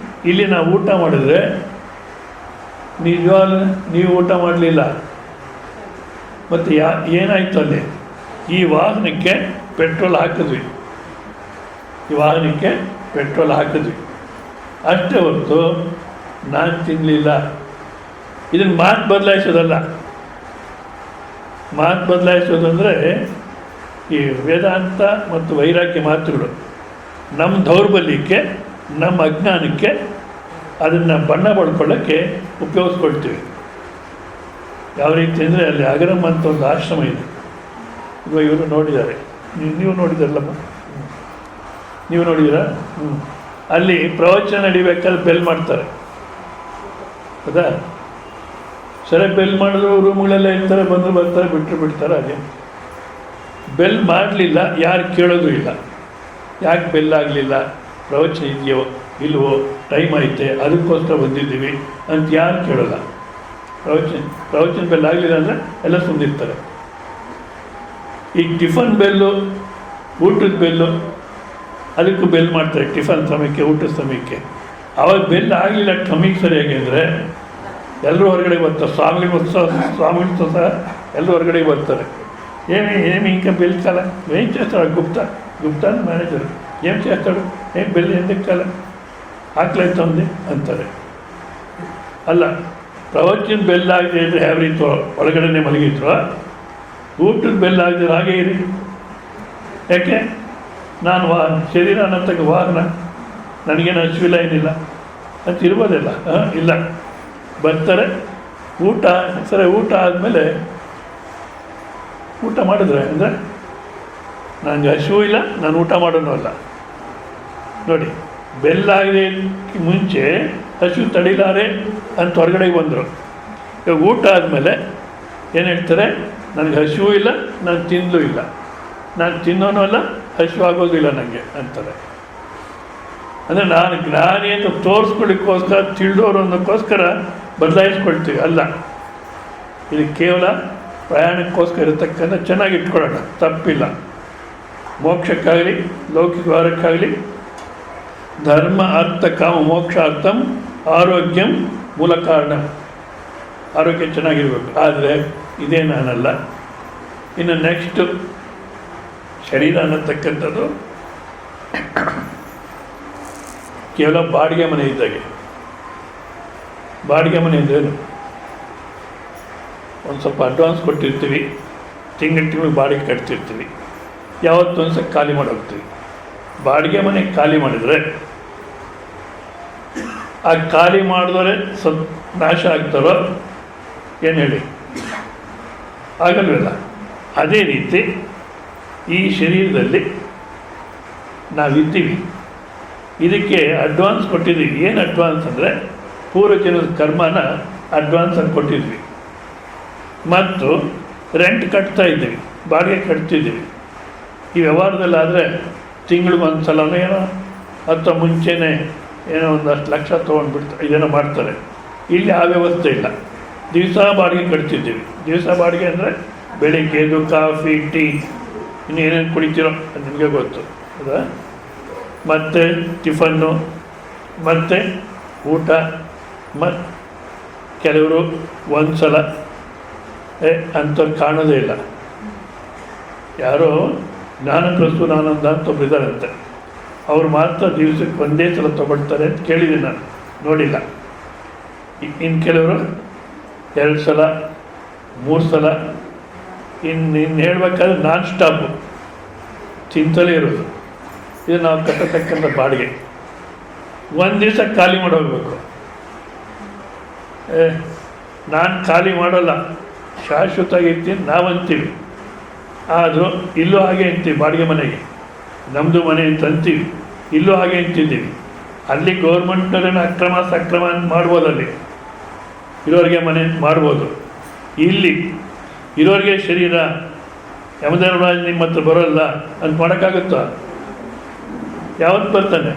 ಇಲ್ಲಿ ನಾವು ಊಟ ಮಾಡಿದ್ರೆ ನಿಜವಾದ ನೀವು ಊಟ ಮಾಡಲಿಲ್ಲ, ಮತ್ತು ಏನಾಯಿತು ಅಲ್ಲಿ? ಈ ವಾಹನಕ್ಕೆ ಪೆಟ್ರೋಲ್ ಹಾಕಿದ್ವಿ, ಈ ವಾಹನಕ್ಕೆ ಪೆಟ್ರೋಲ್ ಹಾಕಿದ್ವಿ ಅಷ್ಟೇ ಹೊರತು ನಾನು ತಿನ್ನಲಿಲ್ಲ. ಇದನ್ನು ಮಾತು ಬದಲಾಯಿಸೋದಲ್ಲ. ಮಾತು ಬದಲಾಯಿಸೋದು ಅಂದರೆ ಈ ವೇದಾಂತ ಮತ್ತು ವೈರಾಗ್ಯ ಮಾತುಗಳು ನಮ್ಮ ದೌರ್ಬಲ್ಯಕ್ಕೆ, ನಮ್ಮ ಅಜ್ಞಾನಕ್ಕೆ ಅದನ್ನು ಬಣ್ಣ ಬಳ್ಕೊಳ್ಳೋಕ್ಕೆ ಉಪಯೋಗಿಸ್ಕೊಳ್ತೀವಿ. ಯಾವ ರೀತಿ ಅಂದರೆ ಅಲ್ಲಿ ಅಗರಂ ಅಂತ ಒಂದು ಆಶ್ರಮ ಇದೆ. ಇವರು ನೋಡಿದ್ದಾರೆ, ನೀವು ನೋಡಿದಾರಲ್ಲಮ್ಮ, ನೀವು ನೋಡಿದ್ದೀರಾ? ಅಲ್ಲಿ ಪ್ರವಚನ ನಡಿಬೇಕಾದ್ರೆ ಬೆಲ್ ಮಾಡ್ತಾರೆ, ಹೌದಾ? ಸರಿ, ಬೆಲ್ ಮಾಡಿದ್ರು ರೂಮ್ಗಳೆಲ್ಲ ಇರ್ತಾರೆ, ಬಂದು ಬರ್ತಾರೆ, ಬಿಟ್ಟರು ಬಿಡ್ತಾರೆ. ಹಾಗೆ ಬೆಲ್ ಮಾಡಲಿಲ್ಲ, ಯಾರು ಕೇಳೋದು ಇಲ್ಲ. ಯಾಕೆ ಬೆಲ್ ಆಗಲಿಲ್ಲ, ಪ್ರವಚನ ಇದೆಯೋ ಇಲ್ವೋ, ಟೈಮ್ ಐತೆ, ಅದಕ್ಕೋಸ್ಕರ ಬಂದಿದ್ದೀವಿ ಅಂತ ಯಾರು ಕೇಳೋಲ್ಲ. ಪ್ರವಚನ ಬೆಲ್ ಆಗಲಿಲ್ಲ ಅಂದರೆ ಎಲ್ಲ ಸುಮ್ಮನಿರ್ತಾರೆ. ಈಗ ಟಿಫನ್ ಬೆಲ್ಲು, ಊಟದ ಬೆಲ್ಲು, ಅದಕ್ಕೂ ಬೆಲ್ ಮಾಡ್ತಾರೆ. ಟಿಫನ್ ಸಮಯಕ್ಕೆ, ಊಟದ ಸಮಯಕ್ಕೆ. ಆವಾಗ ಬೆಲ್ ಆಗಲಿಲ್ಲ ಟಮಿಗೆ ಸರಿಯಾಗಿ ಅಂದರೆ ಎಲ್ಲರೂ ಹೊರಗಡೆ ಬರ್ತಾರೆ. ಸ್ವಾಮಿಗಳು ಸಹ ಎಲ್ಲರೂ ಹೊರಗಡೆ ಬರ್ತಾರೆ. ఏమి ఇంకా బెల్ కాల ఏం చేస్తాడు గుప్తా మేనేజర్ ఏం చేస్తాడు, ఏం బెల్ ఎందుకు కాల, ఆకలి అవుతుంది ಅಂತಾರೆ. ಅಲ್ಲ, ಪ್ರವಚನ ಬೆಲ್ ಆಗದೆ ಇದ್ರೆ ಯಾವ್ರೀತೋ ಒಳಗಡೆನೆ ಮಲಗಿದ್ರು, ಊಟದ ಬೆಲ್ ಆಗದೆ ಹಾಗೆ ಇರಿ. ಯಾಕೆ? ನಾನು ಶರೀರ ಅನ್ನತಕ್ಕ ವಾಹನ, ನನಗೇನು ಹಸಿವಿಲ್ಲ, ಏನಿಲ್ಲ ಅಂತ ಇರ್ಬೋದಿಲ್ಲ. ಇಲ್ಲ, ಬರ್ತಾರೆ. ಊಟ ಸರಿ, ಊಟ ಆದಮೇಲೆ ಊಟ ಮಾಡಿದ್ರೆ ಅಂದರೆ ನನಗೆ ಹಸಿವು ಇಲ್ಲ, ನಾನು ಊಟ ಮಾಡೋನು ಅಲ್ಲ. ನೋಡಿ, ಬೆಲ್ಲಾಗದೆ ಮುಂಚೆ ಹಸಿವು ತಡಿಲಾರೆ ಅಂತ ಹೊರಗಡೆಗೆ ಬಂದರು. ಇವಾಗ ಊಟ ಆದಮೇಲೆ ಏನು ಹೇಳ್ತಾರೆ, ನನಗೆ ಹಸಿವು ಇಲ್ಲ, ನಾನು ತಿನ್ನಲೂ ಇಲ್ಲ, ನಾನು ತಿನ್ನೋನು ಅಲ್ಲ, ಹಸಿವು ಆಗೋದಿಲ್ಲ ನನಗೆ ಅಂತಾರೆ. ಅಂದರೆ ನಾನು ಜ್ಞಾನಿ ಅಂತ ತೋರಿಸ್ಕೊಳ್ಳಿಕ್ಕೋಸ್ಕರ, ತಿಳಿದೋರು ಅನ್ನೋಕ್ಕೋಸ್ಕರ ಬದಲಾಯಿಸ್ಕೊಳ್ತೀವಿ. ಅಲ್ಲ, ಇದು ಕೇವಲ ಪ್ರಯಾಣಕ್ಕೋಸ್ಕರ ಇರತಕ್ಕಂಥ ಚೆನ್ನಾಗಿ ಇಟ್ಕೊಳ್ಳೋಣ, ತಪ್ಪಿಲ್ಲ. ಮೋಕ್ಷಕ್ಕಾಗಲಿ ಲೌಕಿಕ ವ್ಯವಹಾರಕ್ಕಾಗಲಿ ಧರ್ಮ ಅರ್ಥ ಕಾಮ ಮೋಕ್ಷಾರ್ಥಂ ಆರೋಗ್ಯಂ ಮೂಲ ಕಾರಣ. ಆರೋಗ್ಯ ಚೆನ್ನಾಗಿರ್ಬೇಕು. ಆದರೆ ಇದೇ ನಾನಲ್ಲ. ಇನ್ನು ನೆಕ್ಸ್ಟು ಶರೀರ ಅನ್ನತಕ್ಕಂಥದ್ದು ಕೇವಲ ಬಾಡಿಗೆ ಮನೆ ಇದ್ದಾಗೆ. ಬಾಡಿಗೆ ಮನೆ ಅಂದ್ರೇನು? ಒಂದು ಸ್ವಲ್ಪ ಅಡ್ವಾನ್ಸ್ ಕೊಟ್ಟಿರ್ತೀವಿ, ತಿಂಗಳಿಗೆ ಬಾಡಿಗೆ ಕಟ್ತಿರ್ತೀವಿ, ಯಾವತ್ತೊಂದು ಸಲ ಖಾಲಿ ಮಾಡೋಗ್ತೀವಿ. ಬಾಡಿಗೆ ಮನೆ ಖಾಲಿ ಮಾಡಿದರೆ ಆ ಖಾಲಿ ಮಾಡಿದವರೇ ಸ್ವಲ್ಪ ನಾಶ ಆಗ್ತಾರೋ ಏನು ಹೇಳಿ? ಆಗಲ್ವಲ್ಲ. ಅದೇ ರೀತಿ ಈ ಶರೀರದಲ್ಲಿ ನಾವಿದ್ದೀವಿ, ಇದಕ್ಕೆ ಅಡ್ವಾನ್ಸ್ ಕೊಟ್ಟಿದ್ದೀವಿ. ಏನು ಅಡ್ವಾನ್ಸ್ ಅಂದರೆ ಪೂರ್ವಜನದ ಕರ್ಮನ ಅಡ್ವಾನ್ಸ್ ಅಂತ ಕೊಟ್ಟಿದ್ವಿ, ಮತ್ತು ರೆಂಟ್ ಕಟ್ತಾ ಇದ್ದೀವಿ, ಬಾಡಿಗೆ ಕಟ್ತಿದ್ದೀವಿ. ಈ ವ್ಯವಹಾರದಲ್ಲಾದರೆ ತಿಂಗಳಿಗೊಂದು ಸಲನೋ ಏನೋ ಅಥವಾ ಮುಂಚೆನೇ ಏನೋ ಒಂದಷ್ಟು ಲಕ್ಷ ತೊಗೊಂಡ್ಬಿಡ್ತಾರೆ, ಇದೇನೋ ಮಾಡ್ತಾರೆ. ಇಲ್ಲಿ ಆ ವ್ಯವಸ್ಥೆ ಇಲ್ಲ. ದಿವಸ ಬಾಡಿಗೆ ಕಟ್ತಿದ್ದೀವಿ. ದಿವಸ ಬಾಡಿಗೆ ಅಂದರೆ ಬೆಳಿಗ್ಗೆದು ಕಾಫಿ, ಟೀ, ಇನ್ನೇನೇನು ಕುಡಿತೀರೋ ಅದು ನಿಮಗೆ ಗೊತ್ತು, ಹೌದಾ? ಮತ್ತು ಟಿಫನ್ನು, ಮತ್ತು ಊಟ. ಮತ್ತು ಕೆಲವರು ಒಂದು ಸಲ ಅಂಥವ್ರು ಕಾಣೋದೇ ಇಲ್ಲ. ಯಾರೋ ಜ್ಞಾನಕ್ರಸ್ತು ನಾನಂದ ಅಂತ ಒಬ್ರು ಇದ್ದಾರಂತೆ, ಅವ್ರು ಮಾತ್ರ ದಿವಸಕ್ಕೆ ಒಂದೇ ಸಲ ತೊಗೊಳ್ತಾರೆ ಅಂತ ಕೇಳಿದ್ದೀನಿ ನಾನು, ನೋಡಿಲ್ಲ. ಇನ್ನು ಕೆಲವರು 2 ಸಲ 3 ಸಲ, ಇನ್ನು ಹೇಳ್ಬೇಕಾದ್ರೆ ನಾನ್ ಸ್ಟಾಪು ತಿಂತಲೇ ಇರೋದು. ಇದು ನಾವು ಕಟ್ಟತಕ್ಕಂಥ ಬಾಡಿಗೆ. ಒಂದು ದಿವಸ ಖಾಲಿ ಮಾಡೋಗ್ಬೇಕು. ನಾನು ಖಾಲಿ ಮಾಡೋಲ್ಲ, ಶಾಶ್ವತವಾಗಿ ಇರ್ತೀನಿ ನಾವಂತೀವಿ. ಆದರೂ ಇಲ್ಲೂ ಹಾಗೆ ಅಂತೀವಿ. ಬಾಡಿಗೆ ಮನೆಗೆ ನಮ್ಮದು ಮನೆ ಅಂತ ಅಂತೀವಿ, ಇಲ್ಲೂ ಹಾಗೆ ಅಂತಿದ್ದೀವಿ. ಅಲ್ಲಿ ಗೌರ್ಮೆಂಟ್ನವರೇನು ಅಕ್ರಮ ಸಕ್ರಮ ಅಂತ ಮಾಡ್ಬೋದು, ಅಲ್ಲಿ ಇರೋರಿಗೆ ಮನೆ ಮಾಡ್ಬೋದು. ಇಲ್ಲಿ ಇರೋರಿಗೆ ಶರೀರ ಯಮಧರ್ಮರಾಜ್ ನಿಮ್ಮ ಹತ್ರ ಬರೋಲ್ಲ ಅಂತ ಮಾಡೋಕ್ಕಾಗುತ್ತಾ? ಯಾವತ್ತು ಬರ್ತಾನೆ?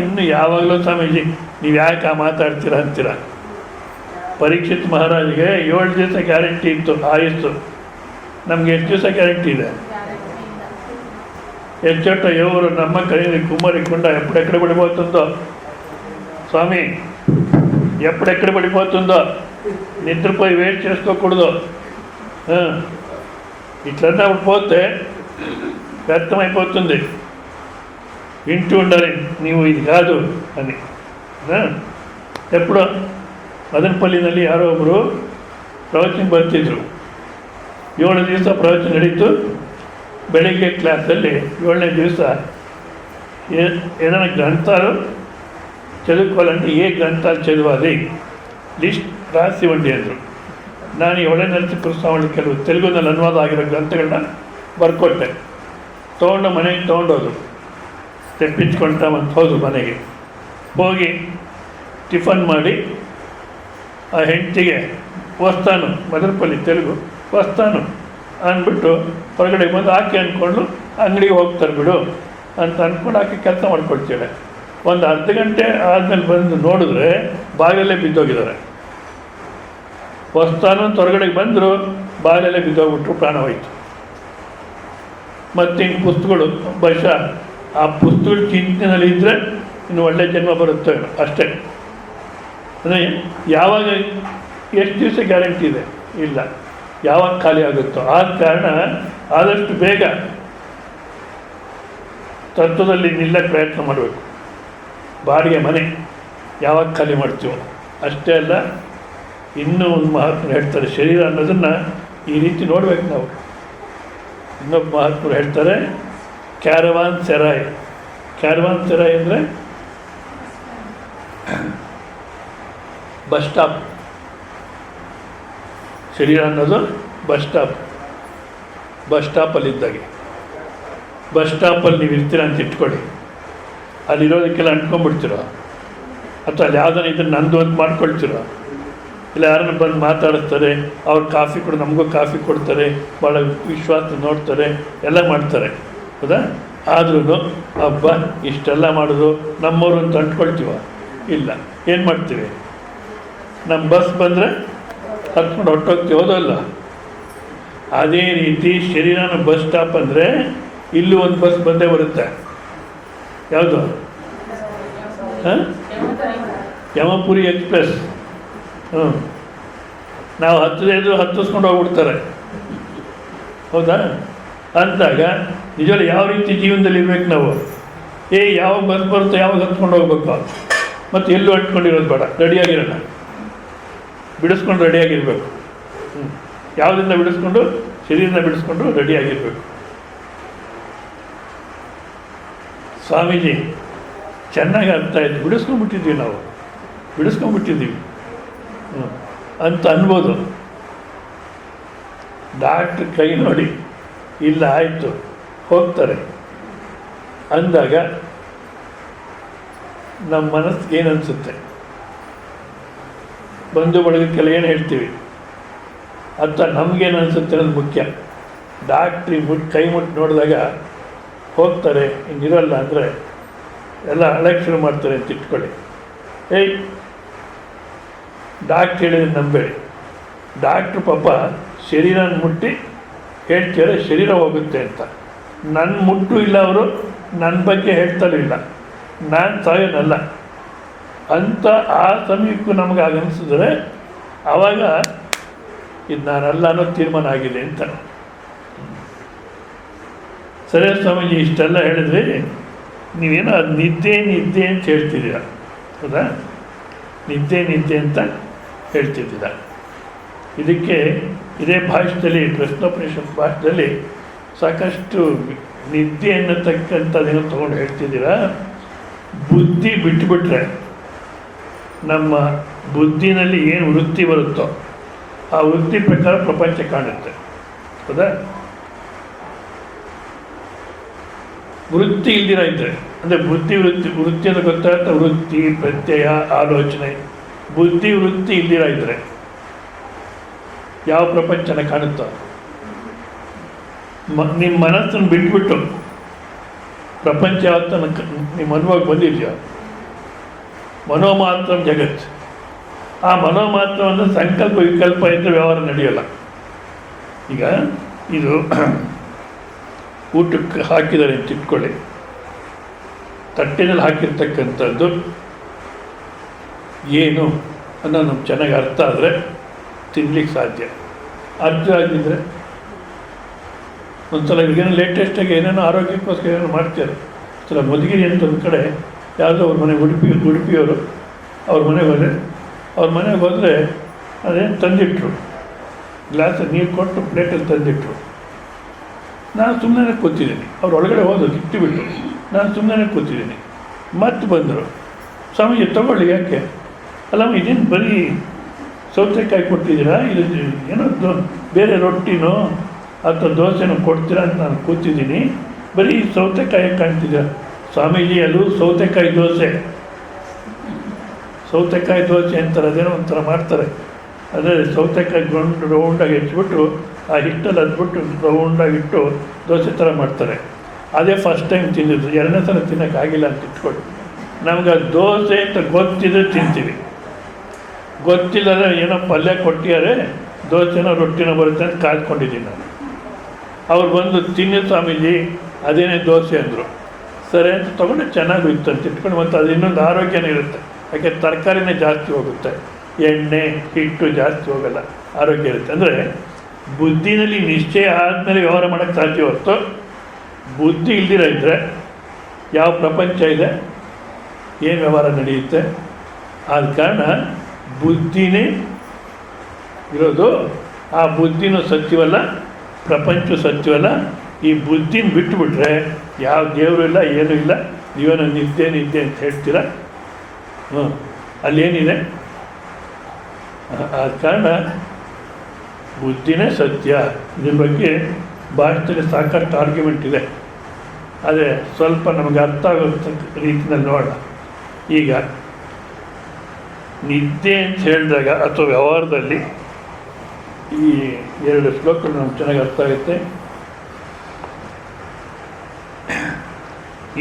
ಇನ್ನು ಯಾವಾಗಲೂ ಸ್ವಾಮೀಜಿ ನೀವು ಯಾಕೆ ಮಾತಾಡ್ತೀರಾ ಅಂತೀರ. ಪರೀಕ್ಷಿತ್ ಮಹಾರಾಜ್ಗೆ 7 ದಿವಸ ಗ್ಯಾರಂಟಿ ಇತ್ತು ಆಯುಸ್ಸು. ನಮಗೆ ಎಷ್ಟು ದಿವಸ ಗ್ಯಾರಂಟಿ ಇದೆ? ಎಚ್ಚೊಟ್ಟ ఎవరు ನಮ್ಮ ಕೈಯಲ್ಲಿ కుమ్మరికుండా ఎప్పుడెక్కడ పడిపోతుందో స్వామి, ఎప్పుడెక్కడ పడిపోతుందో నిద్రపోయి వెయిట్ చేసుకోకూడదు. ఇట్లన్నా పోతే వ్యర్థమైపోతుంది. వింటూ ఉండాలి ನೀವು ఇది కాదు అని. ఎప్పుడో మదనపల్లిನಲ್ಲಿ ಯಾರೋ ಒಬ್ಬರು ಪ್ರವಚನ ಬರ್ತಿದ್ರು. 7 ದಿವಸ ಪ್ರವಚನ ನಡೀತು. ಬೆಳಗ್ಗೆ ಕ್ಲಾಸಲ್ಲಿ 7ನೇ ದಿವಸ ఏదైనా గ్రంథాలు చదువుకోవాలంటే ఏ గ్రంథాలు చదవాలి ಲಿಸ್ಟ್ ರಾಸಿ ಇవ్వండి ಅಂದರು. ನಾನು 7ನೇ ನರಸಿಂಹಸ್ವಾಮಿ ಕೆಲವು ತೆಲುಗುನಲ್ಲಿ ಅನುವಾದ ಆಗಿರೋ ಗ್ರಂಥಗಳನ್ನ ಬರ್ಕೊಟ್ಟೆ. ಮನೆಗೆ ತೊಗೊಂಡೋದು, ತೆಪ್ಪಿಂಚ್ಕೊಂಡ ಒಂದು ಹೋದು ಮನೆಗೆ ಹೋಗಿ ಟಿಫನ್ ಮಾಡಿ ಆ ಹೆಂಡತಿಗೆ ವಸ್ತಾನು ಮದರಪಲ್ಲಿ ತೆಲುಗು ವಸ್ತಾನು ಅಂದ್ಬಿಟ್ಟು ಹೊರಗಡೆ ಬಂದು ಆಕೆ ಅಂದ್ಕೊಂಡು ಅಂಗಡಿಗೆ ಹೋಗ್ತಾರೆ ಬಿಡು ಅಂತ ಅಂದ್ಕೊಂಡು ಆಕೆ ಕೆಲಸ ಮಾಡ್ಕೊಳ್ತೇಳೆ. ಒಂದು ಅರ್ಧ ಗಂಟೆ ಆದಮೇಲೆ ಬಂದು ನೋಡಿದ್ರೆ ಬಾಗಿಲಲ್ಲೇ ಬಿದ್ದೋಗಿದ್ದಾರೆ. ವಸ್ತಾನು ಅಂತ ಹೊರಗಡೆಗೆ ಬಂದರು, ಬಾಗಿಲಲ್ಲೇ ಬಿದ್ದೋಗ್ಬಿಟ್ರು, ಪ್ರಾಣ ಹೋಯಿತು. ಮತ್ತು ಹಿಂಗೆ ಪುಸ್ತಕಗಳು ಬಹುಶಃ ಆ ಪುಸ್ತಕಗಳು ಚಿಂತನೆಯಲ್ಲಿ ಇದ್ದರೆ ಇನ್ನು ಒಳ್ಳೆಯ ಜನ್ಮ ಬರುತ್ತೆ ಅಷ್ಟೇ. ಅಂದರೆ ಯಾವಾಗ ಎಷ್ಟು ದಿವಸ ಗ್ಯಾರಂಟಿ ಇದೆ? ಇಲ್ಲ. ಯಾವಾಗ ಖಾಲಿ ಆಗುತ್ತೋ ಆದ ಕಾರಣ ಆದಷ್ಟು ಬೇಗ ತತ್ವದಲ್ಲಿ ನಿಲ್ಲಕ್ಕೆ ಪ್ರಯತ್ನ ಮಾಡಬೇಕು. ಬಾಡಿಗೆ ಮನೆ ಯಾವಾಗ ಖಾಲಿ ಮಾಡ್ತೀವೋ ಅಷ್ಟೇ ಅಲ್ಲ, ಇನ್ನೂ ಒಂದು ಮಹಾತ್ಮರು ಹೇಳ್ತಾರೆ, ಶರೀರ ಅನ್ನೋದನ್ನು ಈ ರೀತಿ ನೋಡ್ಬೇಕು ನಾವು. ಇನ್ನೊಬ್ಬ ಮಹಾತ್ಮರು ಹೇಳ್ತಾರೆ, ಕ್ಯಾರವಾನ್ ಸೆರಾಯ್. ಕ್ಯಾರವಾನ್ ಸೆರಾಯ್ ಅಂದರೆ ಬಸ್ ಸ್ಟಾಪ್. ಶರೀರ ಅನ್ನೋದು ಬಸ್ ಸ್ಟಾಪ್. ಬಸ್ ಸ್ಟಾಪಲ್ಲಿದ್ದಾಗೆ, ಬಸ್ ಸ್ಟಾಪಲ್ಲಿ ನೀವು ಇರ್ತೀರ ಅಂತ ಇಟ್ಕೊಳ್ಳಿ, ಅಲ್ಲಿರೋದಕ್ಕೆಲ್ಲ ಅಂಟ್ಕೊಂಡ್ಬಿಡ್ತೀರೋ, ಅಥವಾ ಅಲ್ಲಿ ಯಾವುದನ್ನ ಇದನ್ನು ನಂದು ಅಂತ ಮಾಡ್ಕೊಳ್ತೀರೋ, ಇಲ್ಲ ಯಾರನ್ನು ಬಂದು ಮಾತಾಡಿಸ್ತಾರೆ, ಅವ್ರು ಕಾಫಿ ಕೊಡು, ನಮಗೂ ಕಾಫಿ ಕೊಡ್ತಾರೆ, ಭಾಳ ವಿಶ್ವಾಸ ನೋಡ್ತಾರೆ, ಎಲ್ಲ ಮಾಡ್ತಾರೆ, ಹೌದಾ? ಆದ್ರೂ ಹಬ್ಬ ಇಷ್ಟೆಲ್ಲ ಮಾಡೋದು ನಮ್ಮವರು ಅಂತ ಅಂಟ್ಕೊಳ್ತೀವ? ಇಲ್ಲ. ಏನು ಮಾಡ್ತೀವಿ? ನಮ್ಮ ಬಸ್ ಬಂದರೆ ಹತ್ಕೊಂಡು ಹೊಟ್ಟೋಗ್ತೀವಿ, ಹೌದಲ್ಲ? ಅದೇ ರೀತಿ ಶರೀರನ ಬಸ್ ಸ್ಟಾಪ್ ಅಂದರೆ ಇಲ್ಲೂ ಒಂದು ಬಸ್ ಬಂದೇ ಬರುತ್ತೆ. ಯಾವುದು? ಯಮಪುರಿ ಎಕ್ಸ್ಪ್ರೆಸ್. ನಾವು ಹತ್ತಿಸ್ಕೊಂಡು ಹೋಗ್ಬಿಡ್ತಾರೆ, ಹೌದಾ? ಅಂದಾಗ ನಿಜವಲ್ಲ ಯಾವ ರೀತಿ ಜೀವನದಲ್ಲಿ ಇರ್ಬೇಕು ನಾವು? ಯಾವಾಗ ಬಸ್ ಬರುತ್ತೋ ಯಾವಾಗ ಹತ್ಕೊಂಡು ಹೋಗ್ಬೇಕು, ಮತ್ತು ಎಲ್ಲೂ ಅಂಟ್ಕೊಂಡಿರೋದು ಬೇಡ, ರೆಡಿಯಾಗಿರೋಣ, ಬಿಡಿಸ್ಕೊಂಡು ರೆಡಿಯಾಗಿರ್ಬೇಕು. ಯಾವುದರಿಂದ ಬಿಡಿಸ್ಕೊಂಡು? ಶರೀರನ ಬಿಡಿಸ್ಕೊಂಡು ರೆಡಿಯಾಗಿರ್ಬೇಕು. ಸ್ವಾಮೀಜಿ ಚೆನ್ನಾಗಿ ಅರ್ಥ ಆಯಿತು, ಬಿಡಿಸ್ಕೊಂಡ್ಬಿಟ್ಟಿದ್ದೀವಿ ನಾವು, ಬಿಡಿಸ್ಕೊಂಡ್ಬಿಟ್ಟಿದ್ದೀವಿ ಅಂತ ಅನ್ಬೋದು. ಡಾಕ್ಟ್ರ್ ಕೈ ನೋಡಿ ಇಲ್ಲ ಆಯಿತು ಹೋಗ್ತಾರೆ ಅಂದಾಗ ನಮ್ಮ ಮನಸ್ಸಿಗೆ ಏನು ಅನಿಸುತ್ತೆ? ಬಂಧು ಬಳಗಕ್ಕೆಲ್ಲ ಏನು ಹೇಳ್ತೀವಿ, ಅಂತ ನಮಗೇನು ಅನಿಸುತ್ತೆ ಅನ್ನೋದು ಮುಖ್ಯ. ಡಾಕ್ಟ್ರಿ ಕೈ ಮುಟ್ಟು ನೋಡಿದಾಗ ಹೋಗ್ತಾರೆ, ಹಿಂಗಿರಲ್ಲ ಅಂದರೆ ಎಲ್ಲ ಅಳಕ್ಕೆ ಶುರು ಮಾಡ್ತಾರೆ ಅಂತ ಇಟ್ಕೊಳ್ಳಿ. ಡಾಕ್ಟ್ರ್ ಹೇಳಿದ್ರೆ ನಂಬೇಡಿ. ಡಾಕ್ಟ್ರು ಪಾಪ ಶರೀರನ ಮುಟ್ಟಿ ಹೇಳ್ತಾರೆ ಶರೀರ ಹೋಗುತ್ತೆ ಅಂತ. ನನ್ನ ಮುಟ್ಟು ಇಲ್ಲ, ಅವರು ನನ್ನ ಬಗ್ಗೆ ಹೇಳ್ತಾರೂ ಇಲ್ಲ, ನಾನು ಸಾಯೋನಲ್ಲ ಅಂತ ಆ ಸಮಯಕ್ಕೂ ನಮಗೆ ಆಗನಿಸಿದ್ರೆ ಆವಾಗ ಇದು ನಾನಲ್ಲ ಅನ್ನೋ ತೀರ್ಮಾನ ಆಗಿದೆ ಅಂತ. ಸರಿ ಸ್ವಾಮೀಜಿ ಇಷ್ಟೆಲ್ಲ ಹೇಳಿದ್ರಿ, ನೀವೇನೋ ಅದು ನಿದ್ದೆ ನಿದ್ದೆ ಅಂತ ಹೇಳ್ತಿದ್ದೀರ, ಹೌದಾ? ನಿದ್ದೆ ಅಂತ ಹೇಳ್ತಿದ್ದೀರ. ಇದಕ್ಕೆ ಇದೇ ಭಾಷೆಯಲ್ಲಿ, ಪ್ರಶ್ನೋಪನಿಷತ್ ಭಾಷೆಯಲ್ಲಿ ಸಾಕಷ್ಟು ನಿದ್ದೆ ಅನ್ನತಕ್ಕಂಥದ್ದೇನೋ ತೊಗೊಂಡು ಹೇಳ್ತಿದ್ದೀರಾ. ಬುದ್ಧಿ ಬಿಟ್ಟುಬಿಟ್ರೆ ನಮ್ಮ ಬುದ್ಧಿನಲ್ಲಿ ಏನು ವೃತ್ತಿ ಬರುತ್ತೋ ಆ ವೃತ್ತಿ ಪ್ರಕಾರ ಪ್ರಪಂಚ ಕಾಣುತ್ತೆ, ಹೌದಾ? ವೃತ್ತಿ ಇಲ್ದಿರ ಇದ್ದರೆ ಅಂದರೆ ವೃತ್ತಿ ಅಂತ ಗೊತ್ತಾಗುತ್ತೆ, ವೃತ್ತಿ ಪ್ರತ್ಯಯ ಆಲೋಚನೆ. ಬುದ್ಧಿ ವೃತ್ತಿ ಇಲ್ದಿರ ಇದ್ದರೆ ಯಾವ ಪ್ರಪಂಚನ ಕಾಣುತ್ತೋ? ನಿಮ್ಮ ಮನಸ್ಸನ್ನು ಬಿಟ್ಬಿಟ್ಟು ಪ್ರಪಂಚ ಯಾವತ್ತ ನಿಮ್ಮ ಅನುಭವಕ್ಕೆ ಬಂದಿದೆಯೋ? ಮನೋಮಾತ್ರ ಜಗತ್. ಆ ಮನೋಮಾತ್ರವನ್ನು ಸಂಕಲ್ಪ ವಿಕಲ್ಪ ಇದ್ದರೆ ವ್ಯವಹಾರ ನಡೆಯೋಲ್ಲ. ಈಗ ಇದು ಊಟಕ್ಕೆ ಹಾಕಿದ್ದಾರೆ ಅಂತ ಇಟ್ಕೊಳ್ಳಿ, ತಟ್ಟೆನಲ್ಲಿ ಹಾಕಿರ್ತಕ್ಕಂಥದ್ದು ಏನು ಅನ್ನೋ ನಮ್ಗೆ ಚೆನ್ನಾಗಿ ಅರ್ಥ ಆದರೆ ತಿನ್ಲಿಕ್ಕೆ ಸಾಧ್ಯ. ಅರ್ಥ ಆಗಿದ್ದರೆ ಒಂದ್ಸಲ ಈಗೇನೋ ಲೇಟೆಸ್ಟಾಗಿ ಏನೇನೋ ಆರೋಗ್ಯಕ್ಕೋಸ್ಕರ ಏನೇನೋ ಮಾಡ್ತಾರೆ. ಒಂದ್ಸಲ ಮಧುಗಿರಿ ಅಂತ ಒಂದು ಕಡೆ ಯಾವುದೋ ಅವ್ರ ಮನೆ ಉಡುಪಿಯವರು ಅವ್ರ ಮನೆಗೆ ಹೋದರೆ ಅದೇನು ತಂದಿಟ್ಟರು. ಗ್ಲಾಸಲ್ಲಿ ನೀರು ಕೊಟ್ಟು ಪ್ಲೇಟಲ್ಲಿ ತಂದಿಟ್ಟರು. ನಾನು ಸುಮ್ಮನೆ ಕೂತಿದ್ದೀನಿ. ಅವ್ರು ಒಳಗಡೆ ಹೋದ್ರು, ಇಟ್ಟುಬಿಟ್ಟು ನಾನು ಸುಮ್ಮನೆ ಕೂತಿದ್ದೀನಿ. ಮತ್ತೆ ಬಂದರು, ಸ್ವಾಮೀಜಿ ತಗೊಳ್ಳಿ. ಯಾಕೆ? ಅಲ್ಲಮ್ಮ ಇದೇನು ಬರೀ ಸೌತೆಕಾಯಿ ಕೊಟ್ಟಿದ್ದೀರಾ, ಇದು ಏನೋ ಬೇರೆ ರೊಟ್ಟಿನೋ ಅಥವಾ ದೋಸೆನೋ ಕೊಡ್ತೀರಾ ಅಂತ ನಾನು ಕೂತಿದ್ದೀನಿ, ಬರೀ ಸೌತೆಕಾಯಿ ಕಾಣ್ತಿದ್ದೀರ. ಸ್ವಾಮೀಜಿ ಅದು ಸೌತೆಕಾಯಿ ದೋಸೆ. ಸೌತೆಕಾಯಿ ದೋಸೆ ಅಂತಾರೆ, ಅದೇನೋ ಒಂಥರ ಮಾಡ್ತಾರೆ. ಅದೇ ಸೌತೆಕಾಯಿ ರೌಂಡಾಗಿ ಹೆಚ್ಚಿಬಿಟ್ಟು ಆ ಹಿಟ್ಟಲ್ಲಿ ಅದ್ಬಿಟ್ಟು ರೌಂಡಾಗಿಟ್ಟು ದೋಸೆ ಥರ ಮಾಡ್ತಾರೆ. ಅದೇ ಫಸ್ಟ್ ಟೈಮ್ ತಿಂದಿದ್ದು, ಎರಡನೇ ಸಲ ತಿನ್ನೋಕ್ಕಾಗಿಲ್ಲ ಅಂತ ಇಟ್ಕೊಂಡು. ನಮ್ಗೆ ಅದು ದೋಸೆ ಅಂತ ಗೊತ್ತಿದ್ರೆ ತಿಂತೀವಿ, ಗೊತ್ತಿಲ್ಲದ್ರೆ ಏನೋ ಪಲ್ಯ ಕೊಟ್ಟಿದ್ದಾರೆ, ದೋಸೆನೋ ರೊಟ್ಟಿನೋ ಬರುತ್ತೆ ಅಂತ ಕಾಯ್ಕೊಂಡಿದ್ದೀನಿ ನಾನು. ಅವ್ರು ಬಂದು ತಿನ್ನಿ ಸ್ವಾಮೀಜಿ ಅದೇನೇ ದೋಸೆ ಅಂದರು. ಸರಿ ಅಂತ ತೊಗೊಂಡು ಚೆನ್ನಾಗೂ ಇತ್ತು ಅಂತ ಇಟ್ಕೊಂಡು, ಮತ್ತು ಅದು ಇನ್ನೊಂದು ಆರೋಗ್ಯನೇ ಇರುತ್ತೆ. ಯಾಕೆ ತರಕಾರಿನೇ ಜಾಸ್ತಿ ಹೋಗುತ್ತೆ, ಎಣ್ಣೆ ಹಿಟ್ಟು ಜಾಸ್ತಿ ಹೋಗಲ್ಲ, ಆರೋಗ್ಯ ಇರುತ್ತೆ. ಅಂದರೆ ಬುದ್ಧಿನಲ್ಲಿ ನಿಶ್ಚಯ ಆದಮೇಲೆ ವ್ಯವಹಾರ ಮಾಡೋಕ್ಕೆ ಸಾಧ್ಯ ಹೊರತು ಬುದ್ಧಿ ಇಲ್ದಿರ ಇದ್ದರೆ ಯಾವ ಪ್ರಪಂಚ ಇದೆ, ಏನು ವ್ಯವಹಾರ ನಡೆಯುತ್ತೆ? ಆದ ಕಾರಣ ಬುದ್ಧಿನೇ ಇರೋದು. ಆ ಬುದ್ಧಿನೂ ಸತ್ಯವಲ್ಲ, ಪ್ರಪಂಚ ಸತ್ಯವಲ್ಲ. ಈ ಬುದ್ಧಿನ ಬಿಟ್ಟುಬಿಟ್ರೆ ಯಾವ ದೇವರು ಇಲ್ಲ, ಏನೂ ಇಲ್ಲ. ನೀವೇನೋ ನಿದ್ದೆ ಅಂತ ಹೇಳ್ತೀರ. ಅಲ್ಲೇನಿದೆ? ಆದ ಕಾರಣ ಬುದ್ಧಿನೇ ಸತ್ಯ. ಇದ್ರ ಬಗ್ಗೆ ಭಾಷೆಯಲ್ಲಿ ಸಾಕಷ್ಟು ಆರ್ಗ್ಯುಮೆಂಟ್ ಇದೆ. ಆದರೆ ಸ್ವಲ್ಪ ನಮಗೆ ಅರ್ಥ ಆಗೋ ರೀತಿಯಲ್ಲಿ ನೋಡೋಣ. ಈಗ ನಿದ್ದೆ ಅಂತ ಹೇಳಿದಾಗ ಅಥವಾ ವ್ಯವಹಾರದಲ್ಲಿ ಈ ಎರಡು ಶ್ಲೋಕಗಳು ನಮ್ಗೆ ಚೆನ್ನಾಗಿ ಅರ್ಥ ಆಗುತ್ತೆ.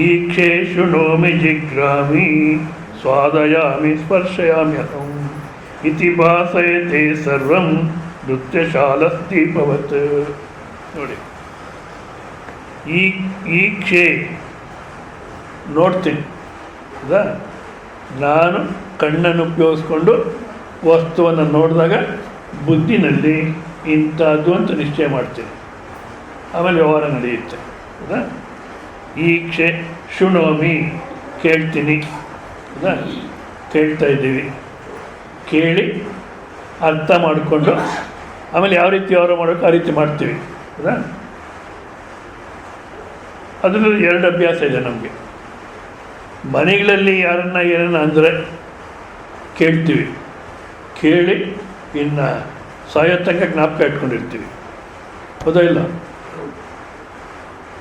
ಈಕ್ಷೆ ಶೃಣೋಮಿ ಜಿಗ್ರಾಮಿ ಸ್ವಾದಯಾಮಿ ಸ್ಪರ್ಶಯಾಮಿ ಅಹಂ ಇತಿ ಭಾಸಯತೆ ಸರ್ವಂ ನೃತ್ಯಶಾಲಸ್ದೀಪವತ್. ನೋಡಿ, ಈಕ್ಷೆ ನೋಡ್ತೀನಿ, ಹೌದಾ? ನಾನು ಕಣ್ಣನ್ನು ಉಪಯೋಗಿಸ್ಕೊಂಡು ವಸ್ತುವನ್ನು ನೋಡಿದಾಗ ಬುದ್ಧಿನಲ್ಲಿ ಇಂಥದ್ದು ಅಂತ ನಿಶ್ಚಯ ಮಾಡ್ತೀನಿ, ಆಮೇಲೆ ವ್ಯವಹಾರ ನಡೆಯುತ್ತೆ, ಹೌದಾ? ಈಕ್ಷೆ ಶೃಣೋಮಿ ಕೇಳ್ತೀನಿ, ಹೌದಾ? ಕೇಳ್ತಾ ಇದ್ದೀವಿ, ಕೇಳಿ ಅರ್ಥ ಮಾಡಿಕೊಂಡು ಆಮೇಲೆ ಯಾವ ರೀತಿ ವ್ಯವಹಾರ ಮಾಡಬೇಕು ಆ ರೀತಿ ಮಾಡ್ತೀವಿ, ಹೌದಾ? ಅದರಲ್ಲಿ ಎರಡು ಅಭ್ಯಾಸ ಇದೆ ನಮಗೆ. ಮನೆಗಳಲ್ಲಿ ಯಾರನ್ನ ಏನನ್ನ ಅಂದರೆ ಕೇಳ್ತೀವಿ, ಕೇಳಿ ಇನ್ನು ಸಾಯೋ ತನಕ ಜ್ಞಾಪಕ ಇಟ್ಕೊಂಡಿರ್ತೀವಿ, ಹೌದಾ? ಇಲ್ಲ,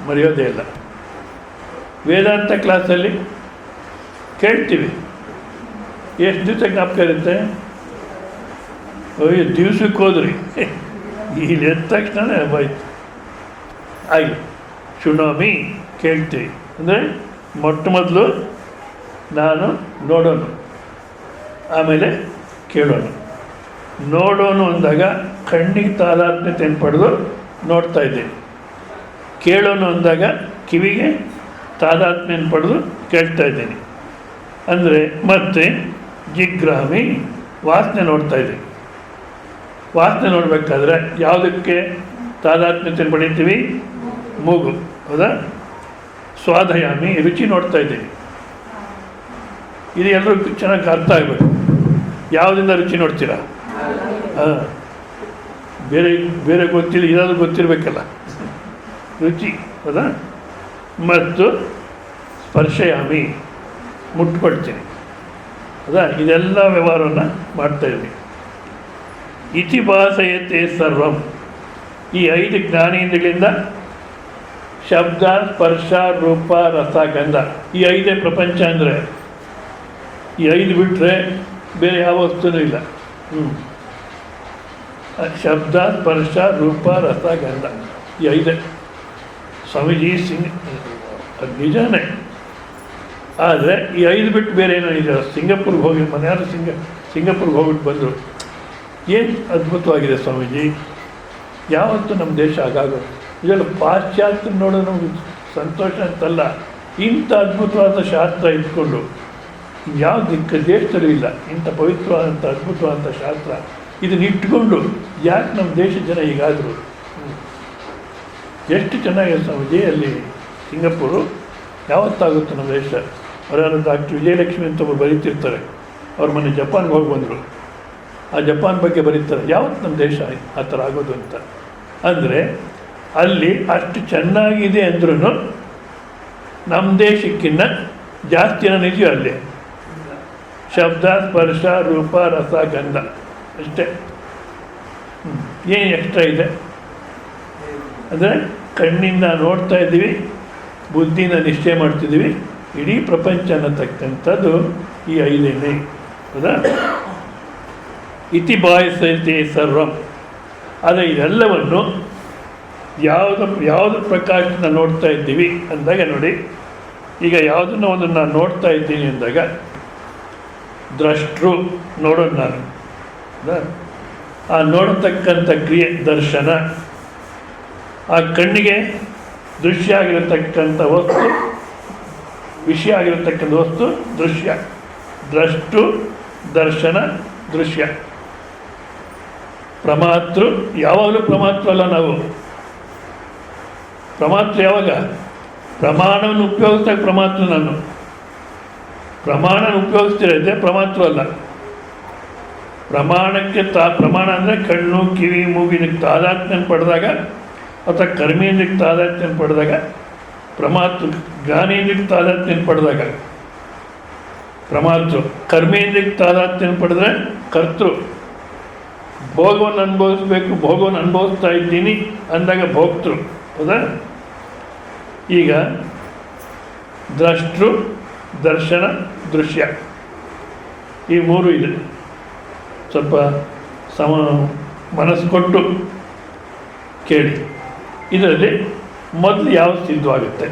ಮರೆಯೋದೇ ಇಲ್ಲ. ವೇದಾಂತ ಕ್ಲಾಸಲ್ಲಿ ಕೇಳ್ತೀವಿ, ಎಷ್ಟು ದಿವಸ ಜ್ಞಾಪಕ ಇರುತ್ತೆ? ಅಯ್ಯೋ, ದಿವ್ಸಕ್ಕೆ ಹೋದ್ರಿ, ಇಲ್ಲಿ ಎದ್ದ ತಕ್ಷಣ ಬಾಯ್ತು ಆಗಿ ಶೃಣೋಮಿ ಕೇಳ್ತೀವಿ. ಅಂದರೆ ಮೊಟ್ಟ ಮೊದಲು ನಾನು ನೋಡೋನು, ಆಮೇಲೆ ಕೇಳೋನು. ನೋಡೋನು ಅಂದಾಗ ಕಣ್ಣಿಗೆ ತಾದಾತ್ಮ್ಯತೆಯನ್ನು ಪಡೆದು ನೋಡ್ತಾ ಇದ್ದೀನಿ. ಕೇಳೋನು ಅಂದಾಗ ಕಿವಿಗೆ ತಾದಾತ್ಮ್ಯವನ್ನು ಪಡೆದು ಕೇಳ್ತಾ ಇದ್ದೀನಿ. ಅಂದರೆ ಮತ್ತೆ ಜಿಗ್ರಾಮಿ ವಾಸನೆ ನೋಡ್ತಾ ಇದ್ದೀನಿ. ವಾಸನೆ ನೋಡಬೇಕಾದ್ರೆ ಯಾವುದಕ್ಕೆ ತಾದಾತ್ಮ್ಯತೆಯನ್ನು ಪಡಿತೀವಿ? ಮೂಗು, ಹೌದಾ? ಸ್ವಾದಯಾಮಿ ರುಚಿ ನೋಡ್ತಾ ಇದ್ದೀನಿ. ಇದು ಎಲ್ಲರೂ ಚೆನ್ನಾಗಿ ಅರ್ಥ ಆಗಬೇಕು. ಯಾವುದರಿಂದ ರುಚಿ ನೋಡ್ತೀರಾ? ಹಾಂ, ಬೇರೆ ಗೊತ್ತಿಲ್ಲ, ಇದಾದರೂ ಗೊತ್ತಿರಬೇಕಲ್ಲ ರುಚಿ, ಹೌದಾ? ಮತ್ತು ಸ್ಪರ್ಶಯಾಮಿ ಮುಟ್ಕೊಳ್ತೀನಿ, ಹೌದಾ? ಇದೆಲ್ಲ ವ್ಯವಹಾರವನ್ನು ಮಾಡ್ತಾಯಿದ್ವಿ. ಇತಿ ಭಾಸಯತೆ ಸರ್ವಂ. ಈ 5 ಜ್ಞಾನೇಂದ್ರಿಯಗಳಿಂದ ಶಬ್ದ, ಸ್ಪರ್ಶ, ರೂಪ, ರಸ, ಗಂಧ, ಈ 5 ಪ್ರಪಂಚ. ಅಂದರೆ ಈ 5 ಬಿಟ್ಟರೆ ಬೇರೆ ಯಾವ ವಸ್ತುನೂ ಇಲ್ಲ. ಶಬ್ದ, ಸ್ಪರ್ಶ, ರೂಪ, ರಸ, ಗಂಧ, ಈ 5. ಸ್ವಾಮೀಜಿ ಅದು ನಿಜಾನೇ. ಆದರೆ ಈ 5 ಬಿಟ್ಟು ಬೇರೆ ಏನೋ ಇದೆ. ಸಿಂಗಾಪುರ್ಗೆ ಹೋಗಿ ಮನೆಯಾರು ಸಿಂಗಾಪುರ್ಗೆ ಹೋಗ್ಬಿಟ್ಟು ಬಂದರು. ಏನು ಅದ್ಭುತವಾಗಿದೆ ಸ್ವಾಮೀಜಿ, ಯಾವತ್ತೂ ನಮ್ಮ ದೇಶ ಆಗಾಗೋದು. ಇದೆಲ್ಲ ಪಾಶ್ಚಾತ್ಯ ನೋಡೋ ನಮಗೆ ಸಂತೋಷ ಅಂತಲ್ಲ, ಇಂಥ ಅದ್ಭುತವಾದ ಶಾಸ್ತ್ರ ಇಟ್ಕೊಂಡು ಯಾವ ದೇಶದಲ್ಲೂ ಇಲ್ಲ ಇಂಥ ಪವಿತ್ರವಾದಂಥ ಅದ್ಭುತವಾದಂಥ ಶಾಸ್ತ್ರ. ಇದನ್ನ ಇಟ್ಕೊಂಡು ಯಾಕೆ ನಮ್ಮ ದೇಶದ ಜನ ಹೀಗಾದರು? ಎಷ್ಟು ಚೆನ್ನಾಗಿದೆ ಸ್ವಾಮೀಜಿ ಅಲ್ಲಿ ಸಿಂಗಾಪುರು. ಯಾವತ್ತಾಗುತ್ತೆ ನಮ್ಮ ದೇಶ? ಅವರ ಡಾಕ್ಟರ್ ವಿಜಯಲಕ್ಷ್ಮಿ ಅಂತ ಒಬ್ಬರು ಬರೀತಿರ್ತಾರೆ. ಅವ್ರ ಮನೆ ಜಪಾನ್ಗೆ ಹೋಗಿ ಬಂದರು. ಆ ಜಪಾನ್ ಬಗ್ಗೆ ಬರೀತಾರೆ, ಯಾವತ್ತು ನಮ್ಮ ದೇಶ ಆ ಥರ ಆಗೋದು ಅಂತ. ಅಂದರೆ ಅಲ್ಲಿ ಅಷ್ಟು ಚೆನ್ನಾಗಿದೆ ಅಂದ್ರೂ ನಮ್ಮ ದೇಶಕ್ಕಿಂತ ಜಾಸ್ತಿ ಏನಿದೆಯೋ ಅಲ್ಲಿ ಶಬ್ದ, ಸ್ಪರ್ಶ, ರೂಪ, ರಸ, ಗಂಧ ಅಷ್ಟೇ. ಏನು ಎಕ್ಸ್ಟ್ರಾ ಇದೆ ಅಂದರೆ ಕಣ್ಣಿಂದ ನೋಡ್ತಾ ಇದ್ದೀವಿ, ಬುದ್ಧಿಯಿಂದ ನಿಶ್ಚಯ ಮಾಡ್ತಿದ್ದೀವಿ, ಇಡೀ ಪ್ರಪಂಚ ಅನ್ನತಕ್ಕಂಥದ್ದು ಈ 5 ಹೌದಾ. ಇತಿ ಭಾಸತೆ ಸರ್ವಂ. ಆದರೆ ಇದೆಲ್ಲವನ್ನು ಯಾವುದು ಪ್ರಕಾಶನ ನೋಡ್ತಾ ಇದ್ದೀವಿ ಅಂದಾಗ ನೋಡಿ, ಈಗ ಯಾವುದನ್ನು ಒಂದು ನಾನು ನೋಡ್ತಾ ಇದ್ದೀನಿ ಅಂದಾಗ ದ್ರಷ್ಟೃ ನೋಡೋದು ನಾನು, ಆ ನೋಡತಕ್ಕಂಥ ಕ್ರಿಯೆ ದರ್ಶನ. ಆ ಕಣ್ಣಿಗೆ ದೃಶ್ಯ ಆಗಿರತಕ್ಕಂಥ ವಸ್ತು, ವಿಷಯ ಆಗಿರತಕ್ಕಂಥ ವಸ್ತು ದೃಶ್ಯ. ದ್ರಷ್ಟು, ದರ್ಶನ, ದೃಶ್ಯ. ಪ್ರಮಾತೃ, ಯಾವಾಗಲೂ ಪ್ರಮಾತೃ ಅಲ್ಲ ನಾವು. ಪ್ರಮಾತೃ ಯಾವಾಗ? ಪ್ರಮಾಣವನ್ನು ಉಪಯೋಗಿಸಿದಾಗ ಪ್ರಮಾತೃ ನಾನು. ಪ್ರಮಾಣ ಉಪಯೋಗಿಸ್ತಿರತ್ತೆ ಪ್ರಮಾತೃ ಅಲ್ಲ. ಪ್ರಮಾಣಕ್ಕೆ ಪ್ರಮಾಣ ಅಂದರೆ ಕಣ್ಣು, ಕಿವಿ, ಮೂಗಿನಕ್ಕೆ ತಾದಾತ್ಮ್ಯ ಪಡೆದಾಗ ಅಥವಾ ಕರ್ಮೇಂದ್ರಕ್ಕೆ ತಾದಾತ್ಮ್ಯ ಪಡೆದಾಗ ಪ್ರಮಾತೃ. ಜ್ಞಾನೇಂದ್ರಕ್ಕೆ ತಾದಾತ್ಮ್ಯ ಪಡೆದಾಗ ಪ್ರಮಾತೃ. ಕರ್ಮೇಂದ್ರಕ್ಕೆ ತಾದಾತ್ಮ್ಯ ಪಡೆದ್ರೆ ಕರ್ತೃ. ಭೋಗವನ್ನು ಅನುಭವಿಸ್ಬೇಕು, ಭೋಗವನ್ನು ಅನುಭವಿಸ್ತಾ ಇದ್ದೀನಿ ಅಂದಾಗ ಭೋಕ್ತೃ. ಹೌದಾ. ಈಗ ದ್ರಷ್ಟೃ, ದರ್ಶನ, ದೃಶ್ಯ, ಈ 3 ಇದೆ. ಸ್ವಲ್ಪ ಮನಸ್ಸು ಕೊಟ್ಟು ಕೇಳಿ. ಇದರಲ್ಲಿ ಮೊದಲು ಯಾವುದು ಸಿದ್ಧವಾಗುತ್ತೆ?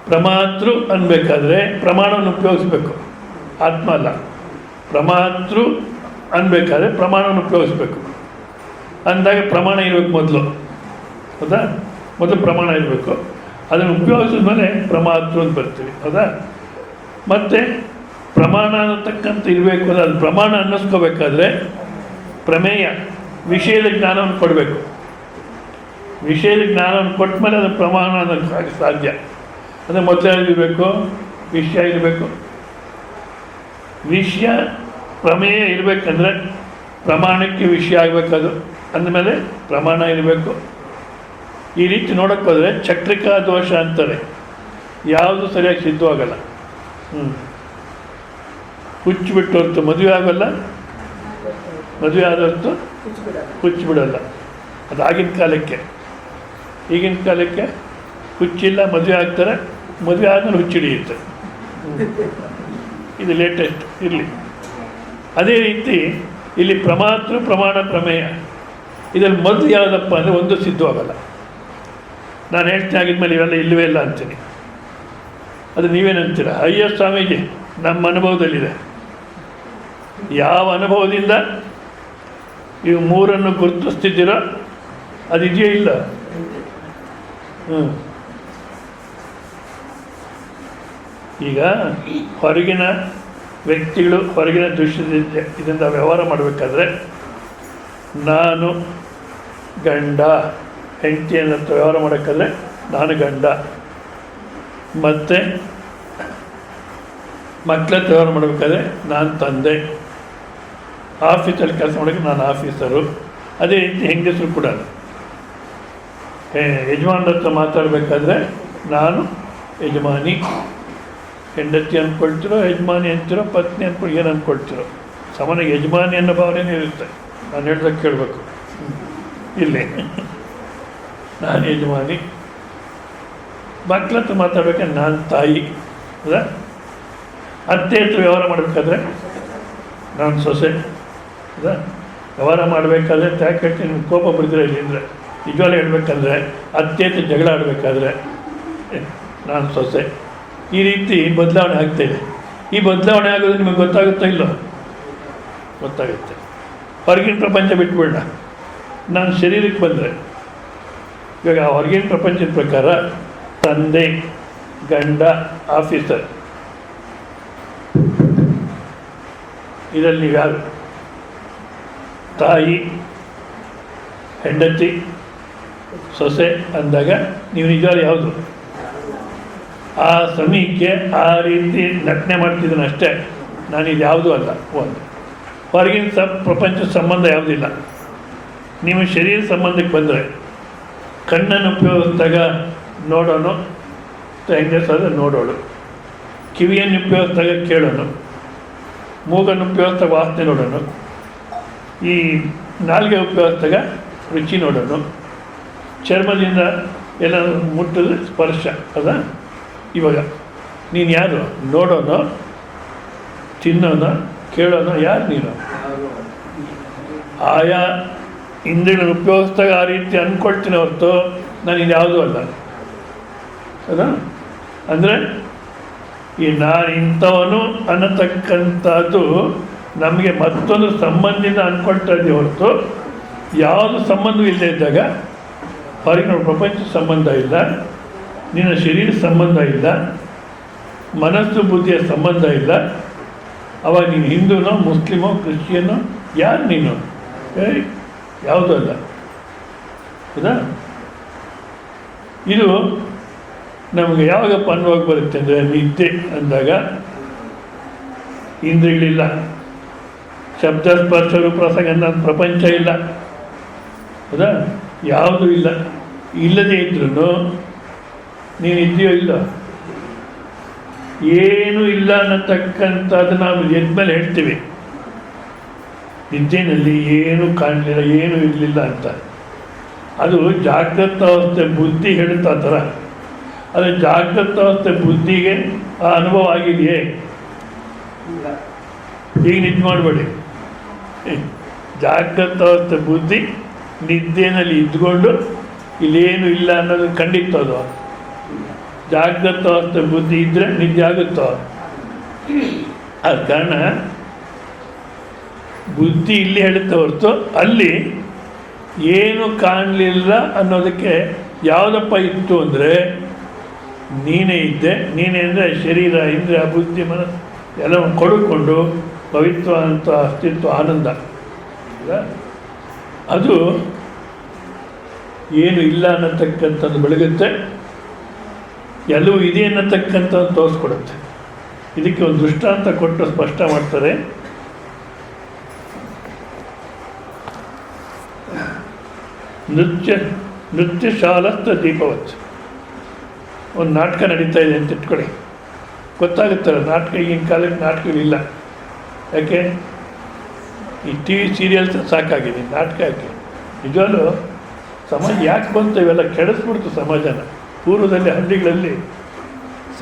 ಪ್ರಮಾತೃ ಅನ್ಬೇಕಾದ್ರೆ ಪ್ರಮಾಣವನ್ನು ಉಪಯೋಗಿಸ್ಬೇಕು, ಆತ್ಮ ಅಲ್ಲ. ಪ್ರಮಾತೃ ಅನ್ಬೇಕಾದ್ರೆ ಪ್ರಮಾಣವನ್ನು ಉಪಯೋಗಿಸ್ಬೇಕು ಅಂದಾಗ ಪ್ರಮಾಣ ಇರಬೇಕು ಮೊದಲು. ಹೌದಾ. ಮೊದಲು ಪ್ರಮಾಣ ಇರಬೇಕು, ಅದನ್ನು ಉಪಯೋಗಿಸಿದ ಮೇಲೆ ಪ್ರಮಾತೃ ಅಂತ ಬರ್ತೀವಿ. ಹೌದಾ. ಮತ್ತು ಪ್ರಮಾಣ ಅನ್ನತಕ್ಕಂಥ ಇರಬೇಕು. ಅದು ಪ್ರಮಾಣ ಅನ್ನಿಸ್ಕೋಬೇಕಾದ್ರೆ ಪ್ರಮೇಯ, ವಿಷಯದ ಜ್ಞಾನವನ್ನು ಕೊಡಬೇಕು. ವಿಷಯದ ಜ್ಞಾನವನ್ನು ಕೊಟ್ಟ ಮೇಲೆ ಅದು ಪ್ರಮಾಣ ಅನ್ನೋಕ್ಕೆ ಸಾಧ್ಯ. ಅಂದರೆ ಮೊದಲೇ ಇರಬೇಕು, ವಿಷಯ ಇರಬೇಕು. ವಿಷಯ ಪ್ರಮೇಯ ಇರಬೇಕಂದ್ರೆ ಪ್ರಮಾಣಕ್ಕೆ ವಿಷಯ ಆಗಬೇಕದು. ಅಂದಮೇಲೆ ಪ್ರಮಾಣ ಇರಬೇಕು. ಈ ರೀತಿ ನೋಡೋಕ್ಕೆ ಹೋದರೆ ಚಕ್ರಿಕಾ ದೋಷ ಅಂತಾರೆ, ಯಾವುದು ಸರಿಯಾಗಿ ಸಿದ್ಧವಾಗಲ್ಲ. ಹುಚ್ಚಿಬಿಟ್ಟು ಹೊರತು ಮದುವೆ ಆಗೋಲ್ಲ, ಮದುವೆ ಆದ ಹೊರತು ಹುಚ್ಚಿಬಿಡಲ್ಲ. ಅದು ಆಗಿನ ಕಾಲಕ್ಕೆ. ಈಗಿನ ಕಾಲಕ್ಕೆ ಹುಚ್ಚಿಲ್ಲ, ಮದುವೆ ಆಗ್ತಾರೆ, ಮದುವೆ ಆದಮೇಲೆ ಹುಚ್ಚಿಡಿಯುತ್ತೆ. ಇದು ಲೇಟೆಸ್ಟ್ ಇರಲಿ. ಅದೇ ರೀತಿ ಇಲ್ಲಿ ಪ್ರಮಾತೃ, ಪ್ರಮಾಣ, ಪ್ರಮೇಯ, ಇದರಲ್ಲಿ ಮೊದಲು ಯಾವುದಪ್ಪ ಅಂದರೆ ಒಂದು ಸಿದ್ಧವಾಗಲ್ಲ. ನಾನು ಹೇಳ್ತೀನಿ ಆಗಿದ್ಮೇಲೆ ಇವೆಲ್ಲ ಇಲ್ಲವೇ ಇಲ್ಲ ಅಂತೀನಿ. ಅದು ನೀವೇನಂತೀರ? ಅಯ್ಯೋ ಸ್ವಾಮೀಜಿ, ನಮ್ಮ ಅನುಭವದಲ್ಲಿದೆ. ಯಾವ ಅನುಭವದಿಂದ ಇವು 3 ಗುರುತಿಸ್ತಿದ್ದೀರೋ ಅದಿದೆಯೋ ಇಲ್ಲ? ಈಗ ಹೊರಗಿನ ವ್ಯಕ್ತಿಗಳು ಹೊರಗಿನ ದೃಶ್ಯದಿಂದ ಇದರಿಂದ ವ್ಯವಹಾರ ಮಾಡಬೇಕಾದ್ರೆ ನಾನು ಗಂಡ, ಹೆಂಡತಿಯನ್ನು ವ್ಯವಹಾರ ಮಾಡೋಕ್ಕಾದ್ರೆ ನಾನು ಗಂಡ, ಮತ್ತು ಮಕ್ಕಳ ವ್ಯವಹಾರ ಮಾಡಬೇಕಾದ್ರೆ ನಾನು ತಂದೆ, ಆಫೀಸಲ್ಲಿ ಕೆಲಸ ಮಾಡೋಕ್ಕೆ ನಾನು ಆಫೀಸರು. ಅದೇ ರೀತಿ ಹೆಂಗಸರು ಕೂಡ ಯಜಮಾನ್ರ ಹತ್ರ ಮಾತಾಡಬೇಕಾದ್ರೆ ನಾನು ಯಜಮಾನಿ. ಹೆಂಡತಿ ಅಂದ್ಕೊಳ್ತಿರೋ, ಯಜಮಾನಿ ಅಂತಿರೋ, ಪತ್ನಿ ಅಂದ್ಕೊಂಡು ಏನು ಅಂದ್ಕೊಳ್ತಿರೋ, ಸಾಮಾನ್ಯ ಯಜಮಾನಿ ಅನ್ನೋ ಭಾವನೆ ಇರುತ್ತೆ. ನಾನು ಹೇಳ್ದಾಗ ಕೇಳಬೇಕು. ಇಲ್ಲಿ ನಾನು ಯಜಮಾನಿ. ಮಕ್ಕಳ ಹತ್ರ ಮಾತಾಡ್ಬೇಕಾದ್ರೆ ನಾನು ತಾಯಿ. ಹೌದಾ. ಅತ್ತೆ ಹತ್ರ ವ್ಯವಹಾರ ಮಾಡಬೇಕಾದ್ರೆ ನಾನು ಸೊಸೆ. ಹೌದಾ. ವ್ಯವಹಾರ ಮಾಡಬೇಕಾದ್ರೆ ಯಾಕೆ ಹೇಳ್ತೀನಿ, ನಿಮ್ಗೆ ಕೋಪ ಬರ್ದಿರ ಇಲ್ಲಿ ಅಂದರೆ ನಿಜವಾಗ್ಲೂ ಹೇಳ್ಬೇಕಂದ್ರೆ ಅತ್ತೆ ಹತ್ರ ಜಗಳ ಆಡಬೇಕಾದ್ರೆ ನಾನು ಸೊಸೆ. ಈ ರೀತಿ ಬದಲಾವಣೆ ಆಗ್ತಾಯಿದೆ. ಈ ಬದಲಾವಣೆ ಆಗೋದು ನಿಮಗೆ ಗೊತ್ತಾಗುತ್ತಾ ಇಲ್ಲೋ? ಗೊತ್ತಾಗುತ್ತೆ. ಹೊರಗಿನ ಪ್ರಪಂಚ ಬಿಟ್ಬಿಡೋಣ. ನಾನು ಶರೀರಕ್ಕೆ ಬಂದರೆ ಇವಾಗ ಹೊರಗಿನ ಪ್ರಪಂಚದ ಪ್ರಕಾರ ತಂದೆ, ಗಂಡ, ಆಫೀಸರ್, ಇದರಲ್ಲಿ ನೀವು ಯಾರು? ತಾಯಿ, ಹೆಂಡತಿ, ಸೊಸೆ ಅಂದಾಗ ನೀವು ನಿಜವಾಗ್ಲೂ ಯಾವುದು? ಆ ಸಮಯಕ್ಕೆ ಆ ರೀತಿ ನಟನೆ ಮಾಡ್ತಿದ್ದೀನಿ ಅಷ್ಟೇ, ನಾನು ಇದು ಯಾವುದೂ ಅಲ್ಲ. ಒಂದು ಹೊರಗಿನ ಪ್ರಪಂಚದ ಸಂಬಂಧ ಯಾವುದಿಲ್ಲ. ನೀವು ಶರೀರ ಸಂಬಂಧಕ್ಕೆ ಬಂದರೆ ಕಣ್ಣನ್ನು ಉಪಯೋಗಿಸಿದಾಗ ನೋಡೋನು, ಹೆಂಗಸಾದ್ರೆ ನೋಡೋಳು, ಕಿವಿಯನ್ನು ಉಪಯೋಗಿಸಿದಾಗ ಕೇಳೋನು, ಮೂಗನ್ನು ಉಪಯೋಗಿಸಿದಾಗ ವಾಸನೆ ನೋಡೋನು, ಈ ನಾಲ್ಗೆ ಉಪಯೋಗಿಸಿದಾಗ ರುಚಿ ನೋಡೋನು, ಚರ್ಮದಿಂದ ಎಲ್ಲ ಮುಟ್ಟಿದ್ರೆ ಸ್ಪರ್ಶ ಅದ. ಇವಾಗ ನೀನು ಯಾರು? ನೋಡೋನು, ತಿನ್ನೋನು, ಕೇಳೋನು, ಯಾರು ನೀನು? ಆಯಾ ಇಂದ್ರಿಯಗಳನ್ನು ಉಪಯೋಗಿಸಿದಾಗ ಆ ರೀತಿ ಅಂದ್ಕೊಳ್ತೀನಿ ಹೊರತು ನಾನು ಇದು ಯಾವುದೂ ಅಲ್ಲ. ಹೌದಾ? ಅಂದರೆ ಈ ನಾನು ಇಂಥವನು ಅನ್ನತಕ್ಕಂಥದ್ದು ನಮಗೆ ಮತ್ತೊಂದು ಸಂಬಂಧದಿಂದ ಅಂದ್ಕೊಳ್ತಾ ಇದ್ದೀವಿ ಹೊರತು ಯಾವುದು ಸಂಬಂಧವೂ ಇಲ್ಲದೆ ಇದ್ದಾಗ, ಹೊರಗಿನ ಪ್ರಪಂಚ ಸಂಬಂಧ ಇಲ್ಲ, ನಿನ್ನ ಶರೀರ ಸಂಬಂಧ ಇಲ್ಲ, ಮನಸ್ಸು ಬುದ್ಧಿಯ ಸಂಬಂಧ ಇಲ್ಲ, ಅವಾಗ ನೀನು ಹಿಂದೂನೋ ಮುಸ್ಲಿಮೋ ಕ್ರಿಶ್ಚಿಯನ್ನೋ ಯಾರು ನೀನು? ಯಾವುದೂ ಅಲ್ಲ. ಹೌದಾ? ಇದು ನಮಗೆ ಯಾವಾಗಪ್ಪ ಅನುಭವ ಬರುತ್ತೆ ಅಂದರೆ, ನಿದ್ದೆ ಅಂದಾಗ ಇಂದ್ರಿಯಗಳಿಲ್ಲ, ಶಬ್ದ ಸ್ಪರ್ಶ ರೂಪ ರಸ ಗಂಧ ಪ್ರಪಂಚ ಇಲ್ಲ. ಹೌದಾ? ಯಾವುದೂ ಇಲ್ಲ. ಇಲ್ಲದೇ ಇದ್ರೂ ನೀನು ಇದೆಯೋ ಇಲ್ಲ, ಏನೂ ಇಲ್ಲ ಅನ್ನತಕ್ಕಂಥದ್ದು ನಾವು ಎದ್ಮೇಲೆ ಹೇಳ್ತೀವಿ. ನಿದ್ದೆಯಲ್ಲಿ ಏನೂ ಕಾಣಲಿಲ್ಲ, ಏನೂ ಇರಲಿಲ್ಲ ಅಂತ. ಅದು ಜಾಗೃತ ಅವಸ್ಥೆ ಬುದ್ಧಿ ಹೇಳುತ್ತಾ ಆ ಥರ. ಅದು ಜಾಗೃತ ಅವಸ್ಥೆ ಬುದ್ಧಿಗೆ ಆ ಅನುಭವ ಆಗಿದೆಯೇ? ಈಗ ನಿದ್ದೆ ಮಾಡಬೇಡಿ. ಜಾಗೃತ ಅವಸ್ಥೆ ಬುದ್ಧಿ ನಿದ್ದೆನಲ್ಲಿ ಇದ್ಕೊಂಡು ಇಲ್ಲೇನು ಇಲ್ಲ ಅನ್ನೋದು ಖಂಡಿತ. ಅದು ಜಾಗೃತ ಅವಸ್ಥೆ ಬುದ್ಧಿ ಇದ್ದರೆ ನಿದ್ದೆ ಆಗುತ್ತೋ? ಆದ ಕಾರಣ ಬುದ್ಧಿ ಇಲ್ಲಿ ಹೇಳುತ್ತೆ ಹೊರತು ಅಲ್ಲಿ ಏನು ಕಾಣಲಿಲ್ಲ ಅನ್ನೋದಕ್ಕೆ ಯಾವುದಪ್ಪ ಇತ್ತು ಅಂದರೆ ನೀನೇ ಇದ್ದೆ. ನೀನೇ ಅಂದರೆ ಶರೀರ, ಇಂದ್ರಿಯ, ಬುದ್ಧಿ, ಮನಸ್ಸು ಎಲ್ಲವನ್ನು ಕೊಡುಕೊಂಡು ಪವಿತ್ರ ಅಂತ ಅಸ್ತಿತ್ವ ಆನಂದ. ಅದು ಏನು ಇಲ್ಲ ಅನ್ನತಕ್ಕಂಥದ್ದು ಬೆಳಗುತ್ತೆ, ಎಲ್ಲವೂ ಇದೆ ಅನ್ನತಕ್ಕಂಥದ್ದು ತೋರಿಸ್ಕೊಡುತ್ತೆ. ಇದಕ್ಕೆ ಒಂದು ದೃಷ್ಟಾಂತ ಕೊಟ್ಟು ಸ್ಪಷ್ಟ ಮಾಡ್ತಾರೆ. ನೃತ್ಯ ಶಾಲಸ್ಥ ದೀಪವತ್. ಒಂದು ನಾಟಕ ನಡೀತಾ ಇದೆ ಅಂತ ಇಟ್ಕೊಳ್ಳಿ, ಗೊತ್ತಾಗುತ್ತಲ್ಲ ನಾಟಕ. ಈಗಿನ ಕಾಲಕ್ಕೆ ನಾಟಕಗಳಿಲ್ಲ. ಯಾಕೆ? ಈ ಟಿ ವಿ ಸೀರಿಯಲ್ಸ್ ಸಾಕಾಗಿದೆ, ನಾಟಕ ಯಾಕೆ? ನಿಜವಾಗ್ಲೂ ಸಮಾಜ ಯಾಕೆ ಬಂತು? ಇವೆಲ್ಲ ಕೆಡಿಸ್ಬಿಡ್ತು ಸಮಾಜನ. ಪೂರ್ವದಲ್ಲಿ ಹಳ್ಳಿಗಳಲ್ಲಿ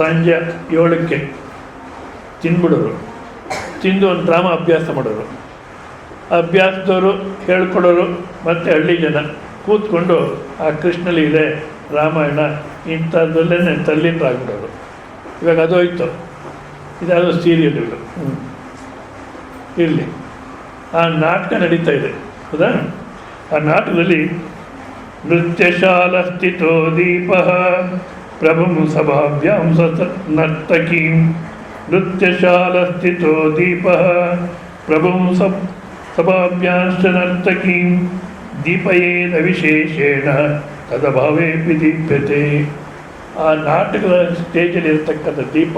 ಸಂಜೆ 7ಕ್ಕೆ ತಿಂದ್ಬಿಡೋರು, ತಿಂದು ಒಂದು ಡ್ರಾಮಾ ಅಭ್ಯಾಸ ಮಾಡೋರು. ಅಭ್ಯಾಸದವರು ಹೇಳ್ಕೊಡೋರು, ಮತ್ತು ಹಳ್ಳಿ ಜನ ಕೂತ್ಕೊಂಡು ಆ ಕೃಷ್ಣಲೀಲೆ, ರಾಮಾಯಣ ಇಂಥದ್ದಲ್ಲೇ ತಲ್ಲೀನರಾಗ್ಬಿಡೋರು. ಇವಾಗ ಅದು ಹೋಯ್ತು. ಇದಾದರೂ ಸೀರಿಯಲ್ಗಳು ಇರಲಿ. ಆ ನಾಟಕ ನಡೀತಾ ಇದೆ. ಹೌದಾ? ಆ ನಾಟಕದಲ್ಲಿ ನೃತ್ಯಶಾಲ ಸ್ಥಿತೋ ದೀಪ ಪ್ರಭುಂ ಸಭಾಭ್ಯಾಂ ನರ್ತಕೀಂ. ನೃತ್ಯಶಾಲ ಸ್ಥಿತೋ ದೀಪ ಪ್ರಭುಂ ಸಭಾಭ್ಯಾಂಶ್ಚ ನರ್ತಕೀಂ ದೀಪಯೇನ ವಿಶೇಷೇಣ ತದಭಾವೇಪಿ ದೀಪ್ಯತೆ. ಆ ನಾಟಕದ ಸ್ಟೇಜಲ್ಲಿ ಇರತಕ್ಕಂಥ ದೀಪ,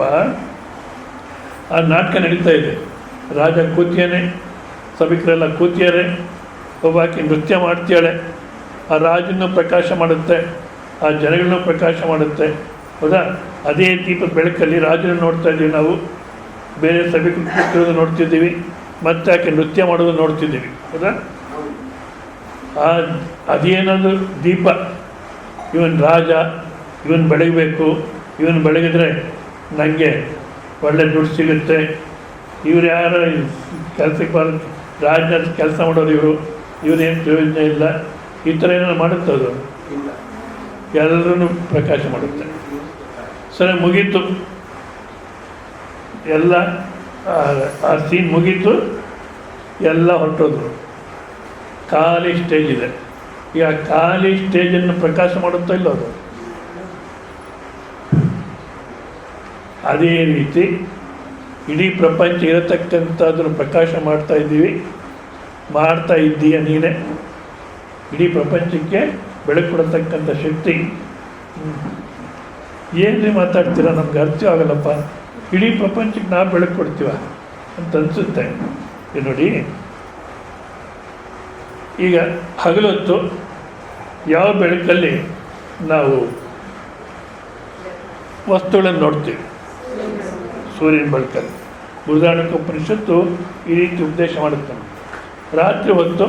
ಆ ನಾಟಕ ನಡೀತಾ ಇದೆ. ರಾಜ ಕೂತಿಯಾನೆ, ಸಭಿಕರೆಲ್ಲ ಕೂತಿಯಾರೆ, ಒಬ್ಬಾಕಿ ನೃತ್ಯ ಮಾಡ್ತಾಳೆ. ಆ ರಾಜನ್ನು ಪ್ರಕಾಶ ಮಾಡುತ್ತೆ, ಆ ಜನಗಳನ್ನು ಪ್ರಕಾಶ ಮಾಡುತ್ತೆ. ಹೌದಾ? ಅದೇ ದೀಪದ ಬೆಳಕಲ್ಲಿ ರಾಜನ ನೋಡ್ತಾ ಇದ್ದೀವಿ ನಾವು, ಬೇರೆ ಸಭಿಕರು ಕೂತಿರೋದು ನೋಡ್ತಿದ್ದೀವಿ, ಮತ್ತು ಆಕೆ ನೃತ್ಯ ಮಾಡೋದು ನೋಡ್ತಿದ್ದೀವಿ. ಹೌದಾ? ಅದೇನದು ದೀಪ. ಇವನ್ ರಾಜ, ಇವನು ಬೆಳಗಬೇಕು, ಇವನು ಬೆಳಗಿದ್ರೆ ನನಗೆ ಒಳ್ಳೆ ದುಡ್ಡು ಸಿಗುತ್ತೆ, ಇವ್ರು ಯಾರು ಕೆಲಸಕ್ಕೆ ಬರೋದು, ರಾಜನ ಕೆಲಸ ಮಾಡೋರು ಇವರೇನು ಪ್ರಯೋಜನ ಇಲ್ಲ, ಈ ಥರ ಏನಾರು ಮಾಡುತ್ತೆ. ಅದು ಎಲ್ಲರೂ ಪ್ರಕಾಶ ಮಾಡುತ್ತೆ. ಸರಿ, ಮುಗೀತು ಎಲ್ಲ. ಆ ಸೀನ್ ಮುಗೀತು, ಎಲ್ಲ ಹೊರಟೋದ್ರು. ಖಾಲಿ ಸ್ಟೇಜ್ ಇದೆ. ಈಗ ಖಾಲಿ ಸ್ಟೇಜನ್ನು ಪ್ರಕಾಶ ಮಾಡುತ್ತಾ ಇಲ್ಲ ಅದು. ಅದೇ ರೀತಿ ಇಡೀ ಪ್ರಪಂಚ ಇರತಕ್ಕಂಥದ್ದನ್ನು ಪ್ರಕಾಶ ಮಾಡ್ತಾ ಇದ್ದೀವಿ, ಮಾಡ್ತಾ ಇದ್ದೀಯ ನೀನೇ. ಇಡೀ ಪ್ರಪಂಚಕ್ಕೆ ಬೆಳಕು ಕೊಡತಕ್ಕಂಥ ಶಕ್ತಿ. ಏನ್ರಿ ಮಾತಾಡ್ತೀರಾ, ನಮ್ಗೆ ಅರ್ಥ ಆಗಲ್ಲಪ್ಪ, ಇಡೀ ಪ್ರಪಂಚಕ್ಕೆ ನಾವು ಬೆಳಕು ಕೊಡ್ತೀವ ಅಂತ ಅನಿಸುತ್ತೆ. ನೋಡಿ, ಈಗ ಹಗಲೊತ್ತು ಯಾವ ಬೆಳಕಲ್ಲಿ ನಾವು ವಸ್ತುಗಳನ್ನು ನೋಡ್ತೀವಿ? ಸೂರ್ಯನ ಬೆಳಕಲ್ಲಿ. ಬೃಹದಾರಣ್ಯಕೋಪನಿಷತ್ತು ಈ ರೀತಿ ಉಪದೇಶ ಮಾಡುತ್ತೆ. ರಾತ್ರಿ ಹೊತ್ತು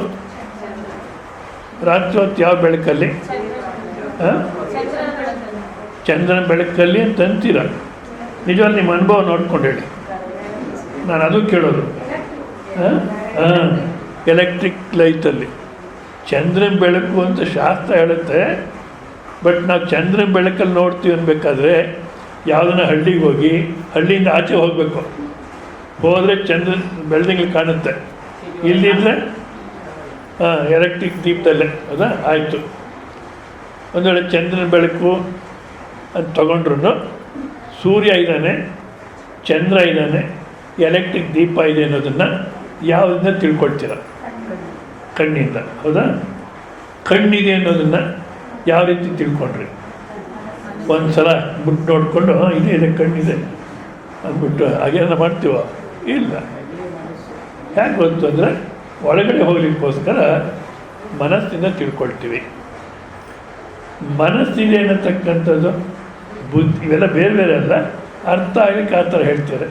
ಯಾವ ಬೆಳಕಲ್ಲಿ? ಚಂದ್ರನ ಬೆಳಕಲ್ಲಿ ಅಂತ ಅಂತೀರ. ನಿಜವಾಗಿ ನಿಮ್ಮ ಅನುಭವ ನೋಡ್ಕೊಂಡು ಹೇಳಿ, ನಾನು ಅದು ಕೇಳೋದು. ಎಲೆಕ್ಟ್ರಿಕ್ ಲೈಟಲ್ಲಿ ಚಂದ್ರನ ಬೆಳಕು ಅಂತ ಶಾಸ್ತ್ರ ಹೇಳುತ್ತೆ. ಬಟ್ ನಾವು ಚಂದ್ರನ ಬೆಳಕಲ್ಲಿ ನೋಡ್ತೀವಿ ಅನ್ಬೇಕಾದ್ರೆ ಯಾವುದನ್ನ ಹಳ್ಳಿಗೆ ಹೋಗಿ ಹಳ್ಳಿಯಿಂದ ಆಚೆ ಹೋಗಬೇಕು. ಹೋದರೆ ಚಂದ್ರನ ಬೆಳ್ದಂಗೆ ಕಾಣುತ್ತೆ. ಇಲ್ಲಿದ್ದರೆ ಎಲೆಕ್ಟ್ರಿಕ್ ದೀಪದಲ್ಲೇ, ಹೌದಾ? ಆಯಿತು. ಒಂದು ವೇಳೆ ಚಂದ್ರನ ಬೆಳಕು ಅಂತ ತಗೊಂಡ್ರು ಸೂರ್ಯ ಇದ್ದಾನೆ, ಚಂದ್ರ ಇದ್ದಾನೆ, ಎಲೆಕ್ಟ್ರಿಕ್ ದೀಪ ಇದೆ ಅನ್ನೋದನ್ನು ಯಾವುದನ್ನ ತಿಳ್ಕೊಳ್ತೀರ? ಕಣ್ಣಿಂದ, ಹೌದಾ? ಕಣ್ಣಿದೆ ಅನ್ನೋದನ್ನು ಯಾವ ರೀತಿ ತಿಳ್ಕೊಂಡ್ರಿ? ಒಂದು ಸಲ ಬಿಟ್ಟು ನೋಡಿಕೊಂಡು ಇದೆ ಕಣ್ಣಿದೆ ಅಂದ್ಬಿಟ್ಟು ಹಾಗೇನ ಮಾಡ್ತೀವ? ಇಲ್ಲ. ಯಾಕೆ ಗೊತ್ತು ಅಂದರೆ ಒಳಗಡೆ ಹೋಗ್ಲಿಕ್ಕೋಸ್ಕರ ಮನಸ್ಸಿಂದ ತಿಳ್ಕೊಳ್ತೀವಿ. ಮನಸ್ಸಿದೆ ಅನ್ನತಕ್ಕಂಥದ್ದು ಬುದ್ಧಿ, ಇವೆಲ್ಲ ಬೇರೆ ಬೇರೆ ಅಲ್ಲ, ಅರ್ಥ ಆಗಲಿಕ್ಕೆ ಆ ಥರ ಹೇಳ್ತಾರೆ.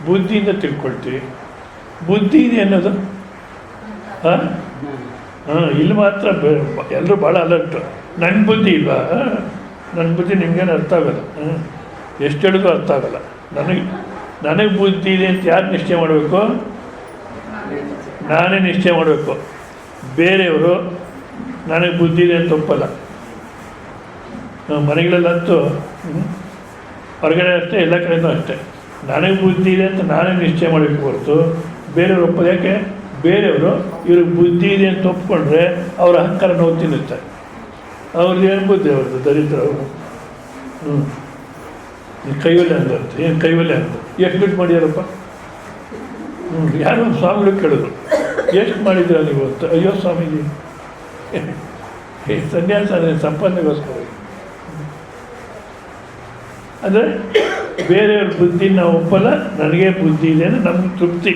ಬುದ್ಧಿಯಿಂದ ತಿಳ್ಕೊಳ್ತೀವಿ. ಬುದ್ಧಿ ಇದೆ ಅನ್ನೋದು ಇಲ್ಲಿ ಮಾತ್ರ ಎಲ್ಲರೂ ಭಾಳ ಅಲರ್ಟು. ನನ್ನ ಬುದ್ಧಿ ಇಲ್ವಾ? ನನ್ನ ಬುದ್ಧಿ ನಿಮಗೇನು ಅರ್ಥ ಆಗೋಲ್ಲ. ಎಷ್ಟು ಹೇಳಿದ್ರು ಅರ್ಥ ಆಗೋಲ್ಲ. ನನಗೆ ಬುದ್ಧಿ ಇದೆ ಅಂತ ಯಾರು ನಿಶ್ಚಯ ಮಾಡಬೇಕು? ನಾನೇ ನಿಶ್ಚಯ ಮಾಡಬೇಕು. ಬೇರೆಯವರು ನನಗೆ ಬುದ್ಧಿ ಇದೆ ಅಂತ ಒಪ್ಪಲ್ಲ. ಮನೆಗಳಲ್ಲಂತೂ ಹೊರಗಡೆ ಅಷ್ಟೇ, ಎಲ್ಲ ಕಡೆಯೂ ಅಷ್ಟೇ. ನನಗೆ ಬುದ್ಧಿ ಇದೆ ಅಂತ ನಾನೇ ನಿಶ್ಚಯ ಮಾಡಬೇಕು ಹೊರತು ಬೇರೆಯವರು ಒಪ್ಪೋದು. ಯಾಕೆ? ಬೇರೆಯವರು ಇವ್ರಿಗೆ ಬುದ್ಧಿ ಇದೆ ಅಂತ ಒಪ್ಕೊಂಡ್ರೆ ಅವ್ರ ಅಹಂಕಾರ ನೋವು ತಿನ್ನುತ್ತೆ. ಅವ್ರದ್ದು ಏನು ಬುದ್ಧಿ? ಅವ್ರದ್ದು ದರಿದ್ರ ಅವರು. ಕೈವಲ್ಯ ಅಂದಂತೆ. ಏನು ಕೈವಲ್ಯ ಅಂತ? ಎಷ್ಟು ದುಡ್ಡು ಮಾಡಿದಾರಪ್ಪ? ಯಾರೋ ಸ್ವಾಮಿಗಳು ಕೇಳಿದ್ರು, ಎಷ್ಟು ಮಾಡಿದ್ದೀರ ನೀವು ಅಂತ. ಅಯ್ಯೋ ಸ್ವಾಮೀಜಿ, ಸನ್ಯಾಸ ಸಂಪಾದನೆಗೋಸ್ಕರ. ಅಂದರೆ ಬೇರೆಯವ್ರ ಬುದ್ಧಿ ನಾವು ಒಪ್ಪಲ್ಲ, ನನಗೆ ಬುದ್ಧಿ ಇದೆ ಅಂದರೆ ನಮ್ಗೆ ತೃಪ್ತಿ,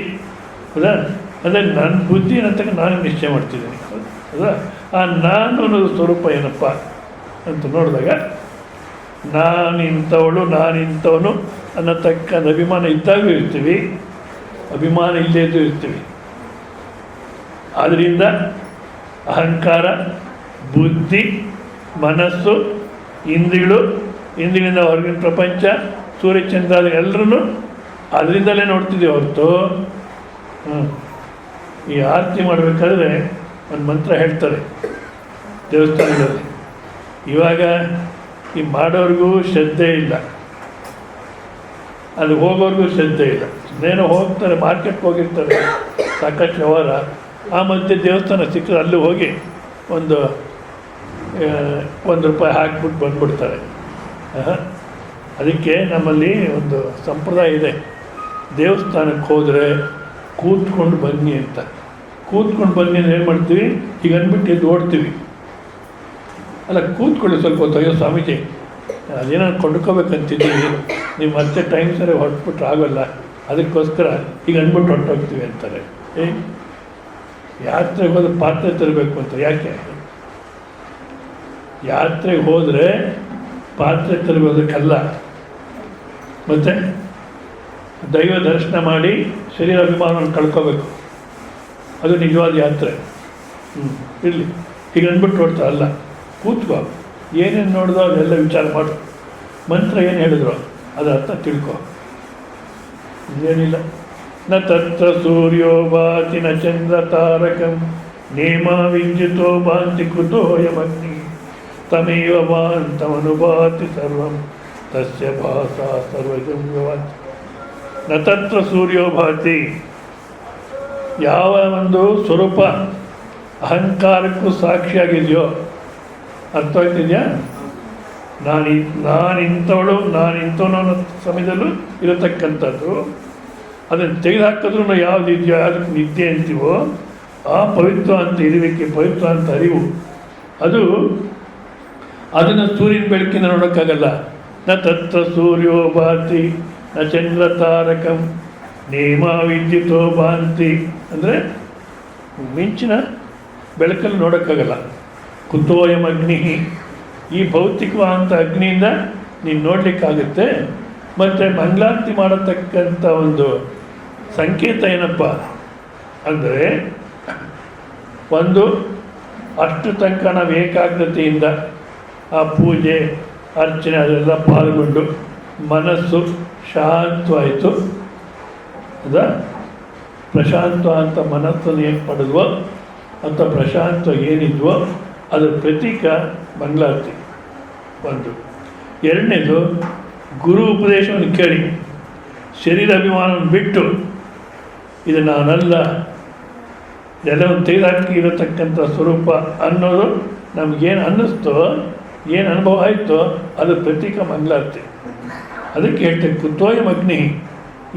ಹೌದಾ? ಅಂದರೆ ನನ್ನ ಬುದ್ಧಿ ಅನ್ನತಕ್ಕ ನಾನು ನಿಶ್ಚಯ ಮಾಡ್ತಿದ್ದೀನಿ, ಹೌದಾ? ಆ ನಾನು ಅನ್ನೋದು ಸ್ವರೂಪ ಏನಪ್ಪ ಅಂತ ನೋಡಿದಾಗ ನಾನಿಂಥವಳು, ನಾನಿಂಥವನು ಅನ್ನತಕ್ಕ ಅಭಿಮಾನ ಇದ್ದಾಗೂ ಇರ್ತೀವಿ, ಅಭಿಮಾನ ಇಲ್ಲದೇ ಇರ್ತೀವಿ. ಆದ್ದರಿಂದ ಅಹಂಕಾರ, ಬುದ್ಧಿ, ಮನಸ್ಸು, ಇಂದ್ರಿಯಗಳು, ಇಂದ್ರಿಯಿಂದ ಹೊರಗಿನ ಪ್ರಪಂಚ, ಸೂರ್ಯಚಂದ್ರ ಎಲ್ಲರೂ ಅದರಿಂದಲೇ ನೋಡ್ತಿದ್ದೀವಿ ಹೊರತು. ಈ ಆರತಿ ಮಾಡಬೇಕಾದ್ರೆ ಒಂದು ಮಂತ್ರ ಹೇಳ್ತಾರೆ ದೇವಸ್ಥಾನದಲ್ಲಿ. ಇವಾಗ ಈ ಮಾಡೋರಿಗೂ ಶ್ರದ್ಧೆ ಇಲ್ಲ, ಅಲ್ಲಿ ಹೋಗೋರಿಗೂ ಶ್ರದ್ಧೆ ಇಲ್ಲ. ಇನ್ನೇನೋ ಹೋಗ್ತಾರೆ, ಮಾರ್ಕೆಟ್ಗೆ ಹೋಗಿರ್ತಾರೆ, ಸಾಕಷ್ಟು ವ್ಯವಹಾರ. ಆ ಮಧ್ಯೆ ದೇವಸ್ಥಾನ ಸಿಕ್ಕರೆ ಅಲ್ಲಿ ಹೋಗಿ ಒಂದು ರೂಪಾಯಿ ಹಾಕ್ಬಿಟ್ಟು ಬಂದ್ಬಿಡ್ತಾರೆ. ಅದಕ್ಕೆ ನಮ್ಮಲ್ಲಿ ಒಂದು ಸಂಪ್ರದಾಯ ಇದೆ, ದೇವಸ್ಥಾನಕ್ಕೆ ಹೋದರೆ ಕೂತ್ಕೊಂಡು ಬನ್ನಿ ಅಂತ. ಕೂತ್ಕೊಂಡು ಬನ್ನಿ ಅಂದರೆ ಏನು ಮಾಡ್ತೀವಿ? ಈಗ ಅಂದ್ಬಿಟ್ಟು ಎದ್ದು ಓಡ್ತೀವಿ. ಅಲ್ಲ, ಕೂತ್ಕೊಳ್ಳಿ ಸ್ವಲ್ಪ ಹೊತ್ತು. ಅಯ್ಯೋ ಸ್ವಾಮೀಜಿ, ಅದೇನೋ ಕೊಂಡ್ಕೋಬೇಕಂತಿದ್ದೀವಿ, ನೀವು ಮತ್ತೆ ಟೈಮ್ ಸರಿ ಹೊರಟ್ಬಿಟ್ರೆ ಆಗೋಲ್ಲ, ಅದಕ್ಕೋಸ್ಕರ ಈಗ ಅಂದ್ಬಿಟ್ಟು ಹೊರಟೋಗ್ತೀವಿ ಅಂತಾರೆ. ಯಾತ್ರೆಗೆ ಹೋದ್ರೆ ಪಾತ್ರೆ ತರಬೇಕು ಅಂತ. ಯಾಕೆ? ಯಾತ್ರೆಗೆ ಹೋದರೆ ಪಾತ್ರೆ ತರಬೇಕಲ್ಲ, ಮತ್ತು ದೈವ ದರ್ಶನ ಮಾಡಿ ಶರೀರ ಅಭಿಮಾನವನ್ನು ಕಳ್ಕೋಬೇಕು. ಅದು ನಿಜವಾದ ಯಾತ್ರೆ. ಇರಲಿ, ಈಗ ಅಂದ್ಬಿಟ್ಟು ನೋಡ್ತಾ ಅಲ್ಲ, ಕೂತ್ಕೋ, ಏನೇನು ನೋಡಿದೋ ಅದೆಲ್ಲ ವಿಚಾರ ಮಾಡು. ಮಂತ್ರ ಏನು ಹೇಳಿದ್ರು ಅದು ಅರ್ಥ ತಿಳ್ಕೊ. ಏನಿಲ್ಲ. ನ ತತ್ರ ಸೂರ್ಯೋ ಭಾತಿ ನ ಚಂದ್ರ ತಾರಕಂ ನೇಮ ವಿದ್ಯುತೋ ಭಾಂತಿ ಕುತೋಯಮಗ್ನಿ ತಮೇವ ಭಾಂತಮನುಭಾತಿ ಸರ್ವಂ ತಸ್ಯ ಭಾಸ ಸರ್ವಜಂ ವಿಭಾತಿ. ನ ತತ್ರ ಸೂರ್ಯೋ ಭಾತಿ. ಯಾವ ಒಂದು ಸ್ವರೂಪ ಅಹಂಕಾರಕ್ಕೂ ಸಾಕ್ಷಿಯಾಗಿದೆಯೋ, ಅರ್ಥವಾಗ್ತಿದೆಯಾ? ನಾನಿಂಥವಳು, ನಾನಿಂಥವನು ಅನ್ನೋ ಸಮಯದಲ್ಲೂ ಇರತಕ್ಕಂಥದ್ದು. ಅದನ್ನು ತೆಗೆದುಹಾಕಿದ್ರೂ ಯಾವುದು ಇದೆಯೋ, ಅದಕ್ಕೆ ನಿದ್ದೆ ಅಂತೀವೋ, ಆ ಪವಿತ್ರ ಅಂತ ಇರುವಿಕೆ, ಪವಿತ್ರ ಅಂತ ಅರಿವು, ಅದು ಅದನ್ನು ಸೂರ್ಯನ ಬೆಳಕಿನ ನೋಡೋಕ್ಕಾಗಲ್ಲ. ನ ತತ್ರ ಸೂರ್ಯೋ ಭಾತಿ ನ ಚಂದ್ರ ತಾರಕಂ ನೇಮ ವಿದ್ಯುತೋ ಭಾಂತಿ ಅಂದರೆ ಮಿಂಚಿನ ಬೆಳಕಲ್ಲಿ ನೋಡೋಕ್ಕಾಗಲ್ಲ. ಕುತೋಯಂ ಅಗ್ನಿ, ಈ ಭೌತಿಕವಾದಂಥ ಅಗ್ನಿಯಿಂದ ನೀನು ನೋಡಲಿಕ್ಕಾಗುತ್ತೆ. ಮತ್ತು ಮಂಗಳಾರತಿ ಮಾಡತಕ್ಕಂಥ ಒಂದು ಸಂಕೇತ ಏನಪ್ಪ ಅಂದರೆ, ಒಂದು ಅಷ್ಟು ತನಕ ನಾವು ಏಕಾಗ್ರತೆಯಿಂದ ಆ ಪೂಜೆ ಅರ್ಚನೆ ಅದೆಲ್ಲ ಪಾಲ್ಗೊಂಡು ಮನಸ್ಸು ಶಾಂತವಾಯಿತು. ಹೌದಾ? ಪ್ರಶಾಂತ ಅಂತ ಮನಸ್ಸನ್ನು ಏನು ಪಡೆದ್ವೋ ಅಂತ ಪ್ರಶಾಂತ ಏನಿದ್ವೋ ಅದರ ಪ್ರತೀಕ ಮಂಗಳಾರತಿ ಒಂದು. ಎರಡನೇದು, ಗುರು ಉಪದೇಶವನ್ನು ಕೇಳಿ ಶರೀರ ಅಭಿಮಾನವನ್ನು ಬಿಟ್ಟು ಇದು ನಾನಲ್ಲ, ಎಲ್ಲವನ್ನು ತೆಗೆದಾಕಿ ಇರತಕ್ಕಂಥ ಸ್ವರೂಪ ಅನ್ನೋದು ನಮಗೇನು ಅನ್ನಿಸ್ತೋ, ಏನು ಅನುಭವ ಆಯಿತೋ ಅದು ಪ್ರತೀಕ ಮಂಗಳಾರತಿ. ಅದಕ್ಕೆ ಹೇಳ್ತೇನೆ ಕುತೋಯಂ ಅಗ್ನಿ,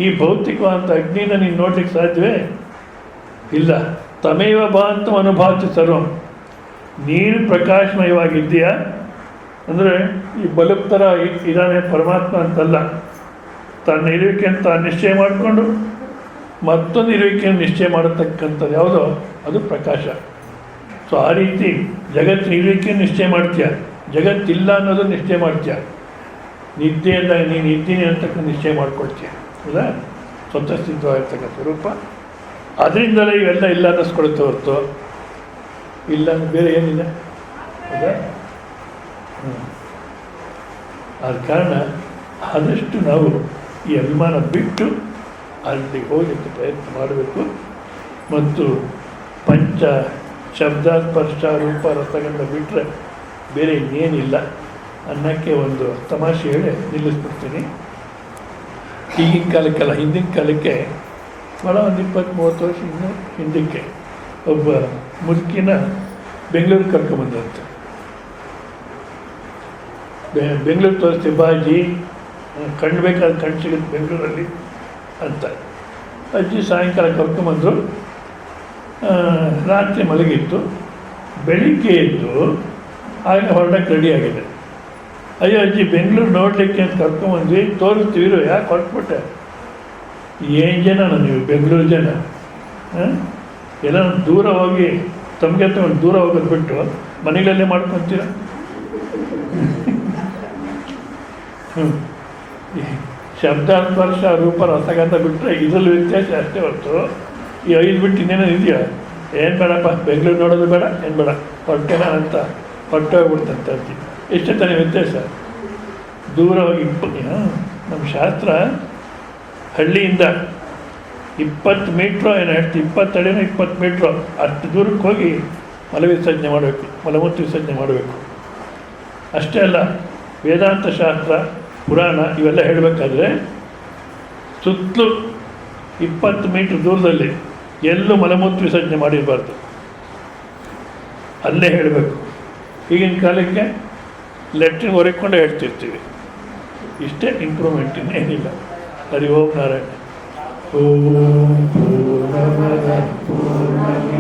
ಈ ಭೌತಿಕವಾದಂಥ ಅಗ್ನಿನ ನೀನು ನೋಡ್ಲಿಕ್ಕೆ ಸಾಧ್ಯವೇ ಇಲ್ಲ. ತಮೇವ ಭಾಂತ ಅನುಭಾತಿ ಸರ್ವಂ, ನೀನು ಪ್ರಕಾಶಮಯವಾಗಿದ್ದೀಯಾ ಅಂದರೆ ಈ ಬಲ್ಬ್ ಥರ ಇದ್ದಾನೆ ಪರಮಾತ್ಮ ಅಂತಲ್ಲ. ತನ್ನ ಇರುವಿಕೆ ಅಂತ ನಿಶ್ಚಯ ಮಾಡಿಕೊಂಡು ಮತ್ತೊಂದು ಇರುವಿಕೆಯನ್ನು ನಿಶ್ಚಯ ಮಾಡತಕ್ಕಂಥದ್ದು ಯಾವುದೋ ಅದು ಪ್ರಕಾಶ. ಸೊ ಆ ರೀತಿ ಜಗತ್ತಿನ ಇರುವಿಕೆಯನ್ನು ನಿಶ್ಚಯ ಮಾಡ್ತೀಯ, ಜಗತ್ತಿಲ್ಲ ಅನ್ನೋದು ನಿಶ್ಚಯ ಮಾಡ್ತೀಯ, ನಿದ್ದೆಯಿಂದ ನೀನು ಇದ್ದೀನಿ ಅಂತಕ್ಕಂಥ ನಿಶ್ಚಯ ಮಾಡ್ಕೊಳ್ತೀಯ. ಹೌದಾ? ಸ್ವತಃ ಸಿದ್ಧವಾಗಿರ್ತಕ್ಕಂಥ ಸ್ವರೂಪ. ಅದರಿಂದಲೇ ಇವೆಲ್ಲ ಇಲ್ಲ ಅನ್ನಿಸ್ಕೊಳುತ್ತೆ ಹೊರತು ಇಲ್ಲ ಬೇರೆ ಏನಿದೆ. ಹೌದಾ? ಆದ ಕಾರಣ ಆದಷ್ಟು ನಾವು ಈ ಅಭಿಮಾನ ಬಿಟ್ಟು ಅಲ್ಲಿ ಹೋಗಲಿಕ್ಕೆ ಪ್ರಯತ್ನ ಮಾಡಬೇಕು. ಮತ್ತು ಪಂಚ ಶಬ್ದ ಸ್ಪರ್ಶ ರೂಪ ರಸಗಂಧ ಬಿಟ್ಟರೆ ಬೇರೆ ಇನ್ನೇನಿಲ್ಲ ಅನ್ನೋಕ್ಕೆ ಒಂದು ತಮಾಷೆ ಹೇಳಿ ನಿಲ್ಲಿಸ್ಬಿಡ್ತೀನಿ. ಈಗಿನ ಕಾಲಕ್ಕೆಲ್ಲ ಹಿಂದಿನ ಕಾಲಕ್ಕೆ ಭಾಳ ಒಂದು 20-30 ವರ್ಷ ಇನ್ನೂ ಹಿಂದಕ್ಕೆ ಒಬ್ಬ ಮುದುಕಿನ ಬೆಂಗಳೂರು ಕರ್ಕೊಂಬಂದಂತೆ. ಬೆಂಗಳೂರು ತೋರಿಸ್ತೀವಿ ಬಾಜಿ, ಕಣ್ಣು ಬೇಕಾದ ಕಣ್ಣು ಸಿಗುತ್ತೆ ಬೆಂಗಳೂರಲ್ಲಿ ಅಂತ. ಅಜ್ಜಿ ಸಾಯಂಕಾಲ ಕರ್ಕೊಂಬಂದರು. ರಾತ್ರಿ ಮಲಗಿತ್ತು. ಬೆಳಿಗ್ಗೆ ಎದ್ದು ಆಗ ಹೊರಡಕ್ಕೆ ರೆಡಿಯಾಗಿದೆ. ಅಯ್ಯೋ ಅಜ್ಜಿ ಬೆಂಗಳೂರು ನೋಡಲಿಕ್ಕೆ ಅಂತ ಕರ್ಕೊಂಬಂದ್ವಿ, ತೋರಿಸ್ತೀವಿರು, ಯಾಕೆ ಹೊರಟ್ಬಿಟ್ಟೆ? ಏನು ಜನ ನೀವು ಬೆಂಗಳೂರು ಜನ, ಎಲ್ಲ ದೂರ ಹೋಗಿ ತಮಗೆ ತಗೊಂಡು ದೂರ ಹೋಗೋದು ಬಿಟ್ಟು ಮನೆಗಳಲ್ಲೇ ಮಾಡ್ಕೊತೀರ. ಶಬ್ದ ಸ್ಪರ್ಶ ರೂಪ ರಸಗಂಧ ಬಿಟ್ಟರೆ ಇದರಲ್ಲಿ ವ್ಯತ್ಯಾಸ ಅಷ್ಟೇ ಹೊರತು ಈ 5 ಬಿಟ್ಟು ಇನ್ನೇನೋ ಇದೆಯಾ? ಏನು ಬೇಡಪ್ಪ ಬೆಂಗಳೂರು ನೋಡೋದು ಬೇಡ, ಏನು ಬೇಡ ಹೊಟ್ಟೆನ ಅಂತ ಹೊಟ್ಟೆ ಹೋಗ್ಬಿಡ್ತಂತ ಅಜ್ಜಿ. ಎಷ್ಟೇ ತಾನೇ ವ್ಯತ್ಯಾಸ. ದೂರ ಹೋಗಿ ನಮ್ಮ ಶಾಸ್ತ್ರ ಹಳ್ಳಿಯಿಂದ 20 ಮೀಟ್ರು ಏನು ಹೇಳ್ತೀವಿ, 20 ಅಡಿನೋ 20 ಮೀಟ್ರು ಅಷ್ಟು ದೂರಕ್ಕೆ ಹೋಗಿ ಮಲ ವಿಸರ್ಜನೆ ಮಾಡಬೇಕು, ಮಲಮೂತ್ರ ವಿಸರ್ಜನೆ ಮಾಡಬೇಕು. ಅಷ್ಟೇ ಅಲ್ಲ, ವೇದಾಂತ ಶಾಸ್ತ್ರ ಪುರಾಣ ಇವೆಲ್ಲ ಹೇಳಬೇಕಾದ್ರೆ ಸುತ್ತಲೂ 20 ಮೀಟ್ರ್ ದೂರದಲ್ಲಿ ಎಲ್ಲೂ ಮಲಮೂತ್ರ ವಿಸರ್ಜನೆ ಮಾಡಿರಬಾರ್ದು, ಅಲ್ಲೇ ಹೇಳಬೇಕು. ಈಗಿನ ಕಾಲಕ್ಕೆ ಲೆಟ್ರಿನ್ ಹೊರಕೊಂಡೇ ಹೇಳ್ತಿರ್ತೀವಿ. ಇಷ್ಟೇ ಇಂಪ್ರೂವ್ಮೆಂಟ್, ಇನ್ನೇನಿಲ್ಲ. ಹರಿ ಓಂ ನಾರಾಯಣ. ಓಂ ಪೂರ್ಣಮದ ಪೂರ್ಣಮಿದಂ